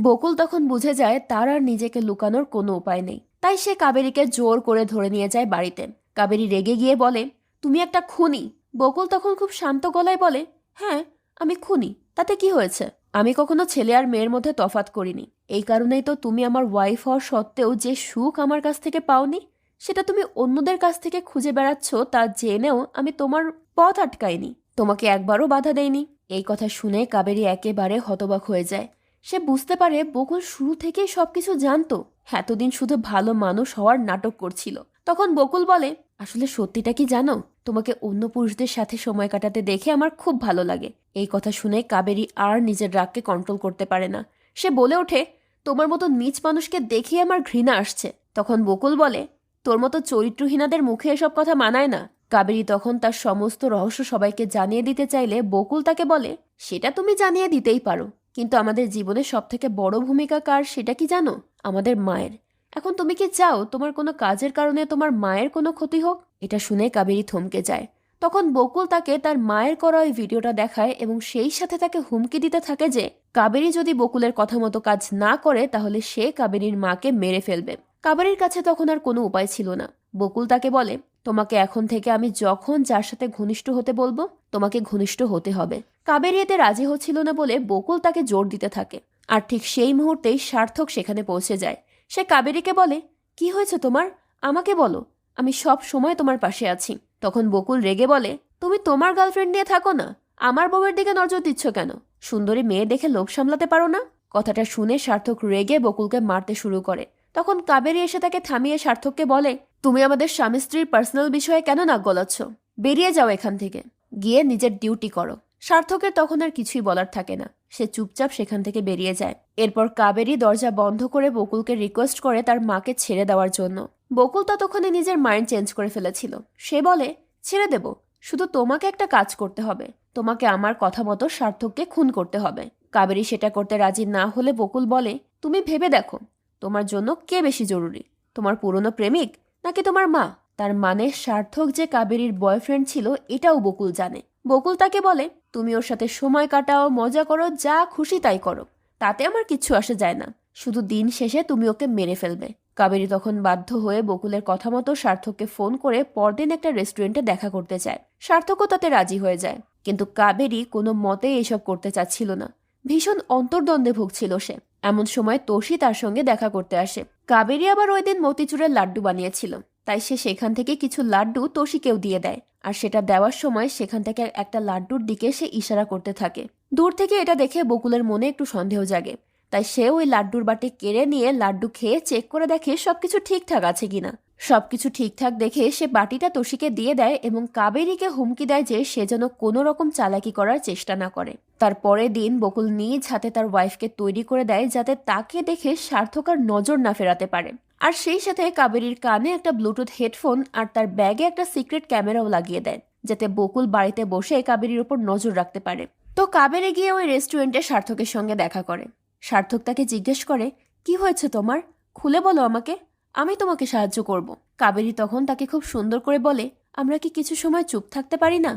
বকুল তখন বুঝে যায় তার আর নিজেকে লুকানোর কোনো উপায় নেই। তাই সে কাবেরীকে জোর করে ধরে নিয়ে যায় বাড়িতে। কাবেরী রেগে গিয়ে বলে, তুমি একটা খুনি। বকুল তখন খুব শান্ত গলায় বলে, হ্যাঁ আমি খুনি, তাতে কি হয়েছে? আমি কখনো ছেলে আর মেয়ের মধ্যে তফাৎ করিনি। এই কারণেই তো তুমি আমার ওয়াইফ হওয়ার সত্ত্বেও যে সুখ আমার কাছ থেকে পাওনি, সেটা তুমি অন্যদের কাছ থেকে খুঁজে বেড়াচ্ছ তা জেনেও আমি তোমার পথ আটকাইনি, তোমাকে একবারও বাধা দেইনি। এই কথা শুনে কাবেরী একেবারে হতবাক হয়ে যায়। সে বুঝতে পারে বকুল শুরু থেকেই সবকিছু জানতো, এতদিন শুধু ভালো মানুষ হওয়ার নাটক করছিল। তখন বকুল বলে, আসলে সত্যিটা কি জানো, তোমাকে অন্য পুরুষদের সাথে সময় কাটাতে দেখে আমার খুব ভালো লাগে। এই কথা শুনে কাবেরী আর নিজের রাগকে কন্ট্রোল করতে পারে না। সে বলে ওঠে, তোমার মতো নীচ মানুষকে দেখে আমার ঘৃণা আসছে। তখন বকুল বলে, তোর মতো চরিত্রহীনাদের মুখে এসব কথা মানায় না। কাবেরী তখন তার সমস্ত রহস্য সবাইকে জানিয়ে দিতে চাইলে বকুল তাকে বলে, সেটা তুমি জানিয়ে দিতেই পারো, কিন্তু আমাদের জীবনে সবথেকে বড় ভূমিকা কার সেটা কি জানো? আমাদের মায়ের। এখন তুমি কি চাও তোমার কোনো কাজের কারণে তোমার মায়ের কোনো ক্ষতি হোক? এটা শুনে কাবেরী থমকে যায়। তখন বকুল তাকে তার মায়ের করা ওই ভিডিওটা দেখায় এবং সেই সাথে তাকে হুমকি দিতে থাকে যে কাবেরী যদি বকুলের কথা মতো কাজ না করে তাহলে সে কাবেরীর মাকে মেরে ফেলবে। কাবেরীর কাছে তখন আর কোনো উপায় ছিল না। বকুল তাকে বলে, তোমাকে এখন থেকে আমি যখন যার সাথে ঘনিষ্ঠ হতে বলবো তোমাকে ঘনিষ্ঠ হতে হবে। কাবেরী এতে রাজি হচ্ছিল না বলে বকুল তাকে জোর দিতে থাকে। আর ঠিক সেই মুহূর্তেই সার্থক সেখানে পৌঁছে যায়। সে কাবেরীকে বলে, কি হয়েছে তোমার, আমাকে বলো, আমি সব সময় তোমার পাশে আছি। তখন বকুল রেগে বলে, তুমি তোমার গার্লফ্রেন্ড নিয়ে থাকো না, আমার বউয়ের দিকে নজর দিচ্ছ কেন? সুন্দরী মেয়ে দেখে লোভ সামলাতে পারো না? কথাটা শুনে সার্থক রেগে বকুলকে মারতে শুরু করে। তখন কাবেরী এসে তাকে থামিয়ে সার্থককে বলে, তুমি আমাদের স্বামী স্ত্রীর পার্সোনাল বিষয়ে কেন নাক গলাচ্ছ? বেরিয়ে যাও এখান থেকে, গিয়ে নিজের ডিউটি করো। সার্থকের তখন আর কিছুই বলার থাকে না। সে চুপচাপ সেখান থেকে বেরিয়ে যায়। এরপর কাবেরী দরজা বন্ধ করে বকুলকে রিকোয়েস্ট করে তার মাকে ছেড়ে দেওয়ার জন্য। বকুল ততক্ষণে নিজের মাইন্ড চেঞ্জ করে ফেলেছিল। সে বলে, ছেড়ে দেব, শুধু তোমাকে একটা কাজ করতে হবে, তোমাকে আমার কথা মতো সার্থককে খুন করতে হবে। কাবেরী সেটা করতে রাজি না হলে বকুল বলে, তুমি ভেবে দেখো তোমার জন্য কে বেশি জরুরি, তোমার পুরনো প্রেমিক নাকি তোমার মা? তার মানে সার্থক যে কাবেরীর বয়ফ্রেন্ড ছিল এটাও বকুল জানে। বকুল তাকে বলে, তুমি ওর সাথে সময় কাটাও, মজা করো, যা খুশি তাই করো, তাতে আমার কিচ্ছু আসে যায় না, শুধু দিন শেষে তুমি ওকে মেরে ফেলবে। কাবেরী তখন বাধ্য হয়ে বকুলের কথা মতো সার্থককে ফোন করে পরদিন একটা রেস্টুরেন্টে দেখা করতে চায়। সার্থকও তাতে রাজি হয়ে যায়, কিন্তু কাবেরী কোনো মতেই এসব করতে চাচ্ছিল না। ভীষণ অন্তর্দ্বন্দ্বে ভুগছিল সে। এমন সময় তোষী তার সঙ্গে দেখা করতে আসে। কাবেরী আবার ওই দিন মতিচুরের লাড্ডু বানিয়েছিল, তাই সে সেখান থেকে কিছু লাড্ডু তোষীকেও দিয়ে দেয়। আর সেটা দেওয়ার সময় সেখান থেকে একটা লাড্ডুর দিকে সে ইশারা করতে থাকে। দূর থেকে এটা দেখে বকুলের মনে একটু সন্দেহ জাগে, তাই সে ওই লাড্ডুর বাটি কেড়ে নিয়ে লাড্ডু খেয়ে চেক করে দেখে সবকিছু ঠিকঠাক আছে কিনা। সবকিছু ঠিকঠাক দেখে সে বাটিটা তোষীকে দিয়ে দেয় এবং কাবেরীকে হুমকি দেয় যে সে যেন কোনো রকম চালাকি করার চেষ্টা না করে। তার পরের দিন বকুল নিজ হাতে তার ওয়াইফকে তৈরি করে দেয় যাতে তাকে দেখে সার্থক আর নজর না ফেরাতে পারে। আর সেই সাথে কাবেরীর কানে একটা ব্লুটুথ হেডফোন আর তার ব্যাগে একটা সিক্রেট ক্যামেরাও লাগিয়ে দেয়, যাতে বকুল বাড়িতে বসে কাবেরীর উপর নজর রাখতে পারে। তো কাবেরী গিয়ে ওই রেস্টুরেন্টে সার্থকের সঙ্গে দেখা করে। সার্থক তাকে জিজ্ঞেস করে, কি হয়েছে তোমার, খুলে বলো আমাকে, আমি তোমাকে সাহায্য করব। কাবেরী তখন তাকে খুব সুন্দর করে বলে, আমরা কি কিছু সময় চুপ থাকতে পারি না?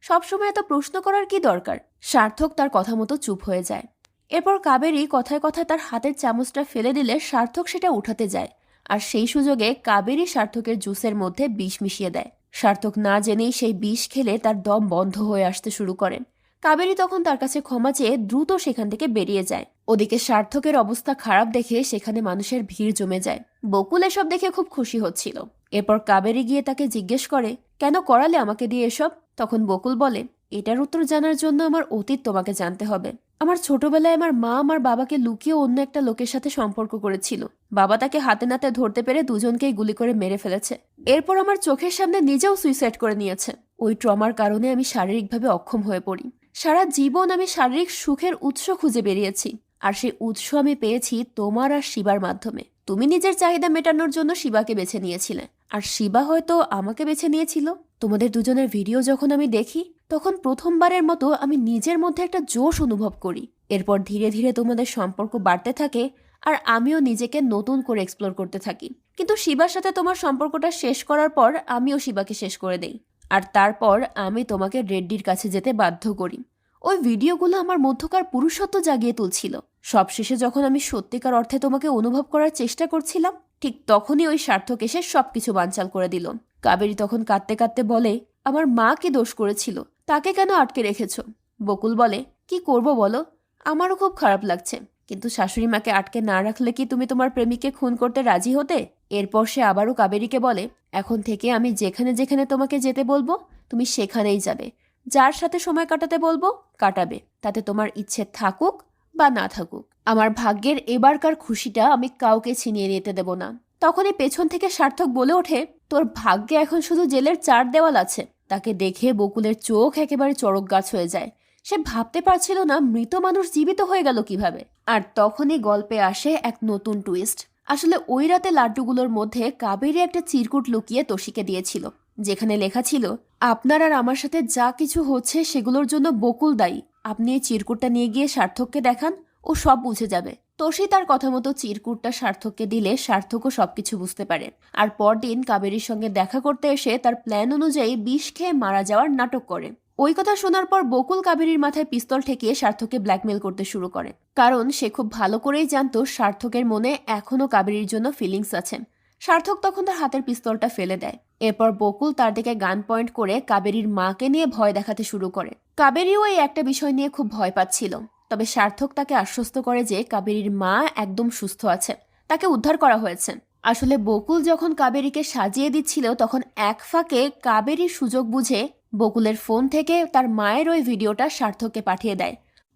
সব সময় এত প্রশ্ন করার কি দরকার? সার্থক তার কথা মতো চুপ হয়ে যায়। এরপর কাবেরী কথায় কথায় তার হাতের চামচটা ফেলে দিলে সার্থক সেটা উঠাতে যায়, আর সেই সুযোগে কাবেরী সার্থকের জুসের মধ্যে বিষ মিশিয়ে দেয়। সার্থক না জেনেই সেই বিষ খেলে তার দম বন্ধ হয়ে আসতে শুরু করেন। কাবেরী তখন তার কাছে ক্ষমা চেয়ে দ্রুত সেখান থেকে বেরিয়ে যায়। ওদিকে সার্থকের অবস্থা খারাপ দেখে সেখানে মানুষের ভিড় জমে যায়। বকুল এসব দেখে খুব খুশি হচ্ছিল। এরপর কাবেরী গিয়ে তাকে জিজ্ঞেস করে, কেন করালে আমাকে দিয়ে এসব? তখন বকুল বলে, এটার উত্তর জানার জন্য আমার অতীত তোমাকে জানতে হবে। আমার ছোটবেলায় আমার মা আমার বাবাকে লুকিয়ে অন্য একটা লোকের সাথে সম্পর্ক করেছিল। বাবা তাকে হাতে নাতে ধরতে পেরে দুজনকেই গুলি করে মেরে ফেলেছে। এরপর আমার চোখের সামনে নিজেও সুইসাইড করে নিয়েছে। ওই ট্রমার কারণে আমি শারীরিকভাবে অক্ষম হয়ে পড়ি। সারা জীবন আমি শারীরিক সুখের উৎস খুঁজে বেরিয়েছি, আর সেই উৎস আমি পেয়েছি তোমার আর শিবার মাধ্যমে। তুমি নিজের চাহিদা মেটানোর জন্য শিবাকে বেছে নিয়েছিলে, আর শিবা হয়তো আমাকে বেছে নিয়েছিল। তোমাদের দুজনের ভিডিও যখন আমি দেখি, তখন প্রথমবারের মতো আমি নিজের মধ্যে একটা জোশ অনুভব করি। এরপর ধীরে ধীরে তোমাদের সম্পর্ক বাড়তে থাকে, আর আমিও নিজেকে নতুন করে এক্সপ্লোর করতে থাকি। কিন্তু শিবার সাথে তোমার সম্পর্কটা শেষ করার পর আমিও শিবাকে শেষ করে দেই, আর তারপর আমি তোমাকে রেড্ডির কাছে যেতে বাধ্য করি। ওই ভিডিওগুলো আমার মধ্যকার পুরুষত্ব জাগিয়ে তুলছিল। সবশেষে যখন আমি সত্যিকার অর্থে তোমাকে অনুভব করার চেষ্টা করছিলাম, ঠিক তখনই ওই সার্থক এসে সবকিছু বানচাল করে দিল। কাবেরী তখন কাঁদতে কাঁদতে বলে, আমার মা কি দোষ করেছিল, তাকে কেন আটকে রেখেছ? বকুল বলে, কি করব বলো, আমারও খুব খারাপ লাগছে, কিন্তু শাশুড়ি মাকে আটকে না রাখলে কি তুমি তোমার প্রেমিককে খুন করতে রাজি হতে? এরপর সে আবারও কাবেরীকে বলে, এখন থেকে আমি যেখানে যেখানে তোমাকে যেতে বলবো তুমি সেখানেই যাবে, যার সাথে সময় কাটাতে বলবো কাটাবে, তাতে তোমার ইচ্ছে থাকুক বা না থাকুক। আমার ভাগ্যের এবারকার খুশিটা আমি কাউকে ছিনিয়ে নিতে দেব না। তখনই পেছন থেকে সার্থক বলে ওঠে, তোর ভাগ্যে এখন শুধু জেলের 4 দেওয়াল আছে। তাকে দেখে বকুলের চোখ একেবারে চড়ক গাছ হয়ে যায়। সে ভাবতে পারছিল না মৃত মানুষ জীবিত হয়ে গেল কিভাবে। আর তখনই গল্পে আসে এক নতুন টুইস্ট। আসলে ওই রাতে লাড্ডুগুলোর মধ্যে কাবেরী একটা চিরকুট লুকিয়ে তোষিকে দিয়েছিল, যেখানে লেখা ছিল, আপনার আর আমার সাথে যা কিছু হচ্ছে সেগুলোর জন্য বকুল দায়ী। আপনি এই চিরকুটটা নিয়ে গিয়ে সার্থককে দেখান, ও সব বুঝে যাবে। তোষি তার কথা মতো চিরকুটটা সার্থককে দিলে সার্থকও সবকিছু বুঝতে পারে। আর পরদিন কাবেরীর সঙ্গে দেখা করতে এসে তার প্ল্যান অনুযায়ী বিষ খেয়ে মারা যাওয়ার নাটক করে। ওই কথা শোনার পর বকুল কাবেরীর মাথায় পিস্তল ঠেকিয়ে সার্থককে ব্ল্যাকমেল করতে শুরু করে, কারণ সে খুব ভালো করেই জানতো সার্থকের মনে এখনও কাবেরীর জন্য ফিলিংস আছে। সার্থক তখন তার হাতের পিস্তলটা ফেলে দেয়। এরপর বকুল তার দিকে গান পয়েন্ট করে কাবেরীর মাকে নিয়ে ভয় দেখাতে শুরু করে। কাবেরীও এই একটা বিষয় নিয়ে খুব ভয় পাচ্ছিল, তবে সার্থক তাকে আশ্বস্ত করে যে কাবেরীর মা একদম সুস্থ আছে, তাকে উদ্ধার করা হয়েছে। আসলে বকুল যখন কাবেরীকে সাজিয়ে দিচ্ছিল, তখন এক ফাঁকে কাবেরী সুযোগ বুঝে বকুলের ফোন থেকে তার মায়ের ওই ভিডিওটা সার্থককে পাঠিয়ে দেয়।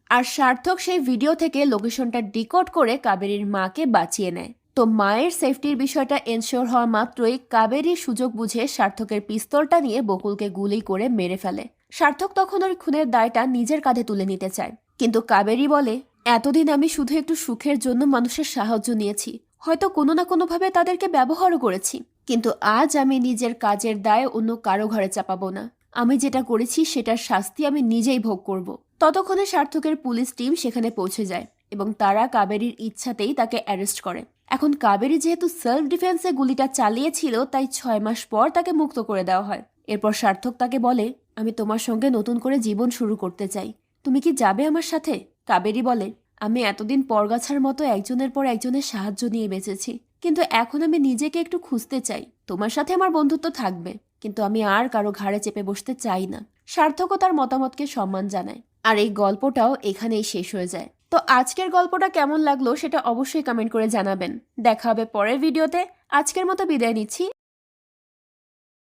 আর সার্থক সেই ভিডিও থেকে লোকেশনটা ডিকোড করে কাবেরীর মাকে বাঁচিয়ে নেয়। তো মায়ের সেফটির বিষয়টা এনশিওর হওয়া মাত্রই কাবেরী সুযোগ বুঝে সার্থকের পিস্তলটা নিয়ে বকুলকে গুলি করে মেরে ফেলে। সার্থক তখন ওই খুনের দায়টা নিজের কাঁধে তুলে নিতে চায়, কিন্তু কাবেরী বলে, এতদিন আমি শুধু একটু সুখের জন্য মানুষের সাহায্য নিয়েছি, হয়তো কোনো না কোনোভাবে তাদেরকে ব্যবহারও করেছি, কিন্তু আজ আমি নিজের কাজের দায় অন্য কারো ঘরে চাপাবো না। আমি যেটা করেছি সেটার শাস্তি আমি নিজেই ভোগ করব। ততক্ষণে সার্থকের পুলিশ টিম সেখানে পৌঁছে যায় এবং তারা কাবেরীর ইচ্ছাতেই তাকে অ্যারেস্ট করে। এখন কাবেরী যেহেতু সেলফ ডিফেন্সে গুলিটা চালিয়েছিল, তাই 6 মাস পর তাকে মুক্ত করে দেওয়া হয়। এরপর সার্থক তাকে বলে, আমি তোমার সঙ্গে নতুন করে জীবন শুরু করতে চাই, তুমি কি যাবে আমার সাথে? কাবেরী বলে, আমি এতদিন পরগাছার মতো একজনের পর একজনের সাহায্য নিয়ে বেঁচেছি, কিন্তু এখন আমি নিজেকে একটু খুঁজতে চাই। তোমার সাথে আমার বন্ধুত্ব থাকবে, কিন্তু আমি আর কারো ঘাড়ে চেপে বসতে চাই না। সার্থকও তার মতামতকে সম্মান জানায়। আর এই গল্পটাও এখানেই শেষ হয়ে যায়। তো আজকের গল্পটা কেমন লাগলো সেটা অবশ্যই কমেন্ট করে জানাবেন। দেখা হবে পরের ভিডিওতে। আজকের মতো বিদায় নিচ্ছি।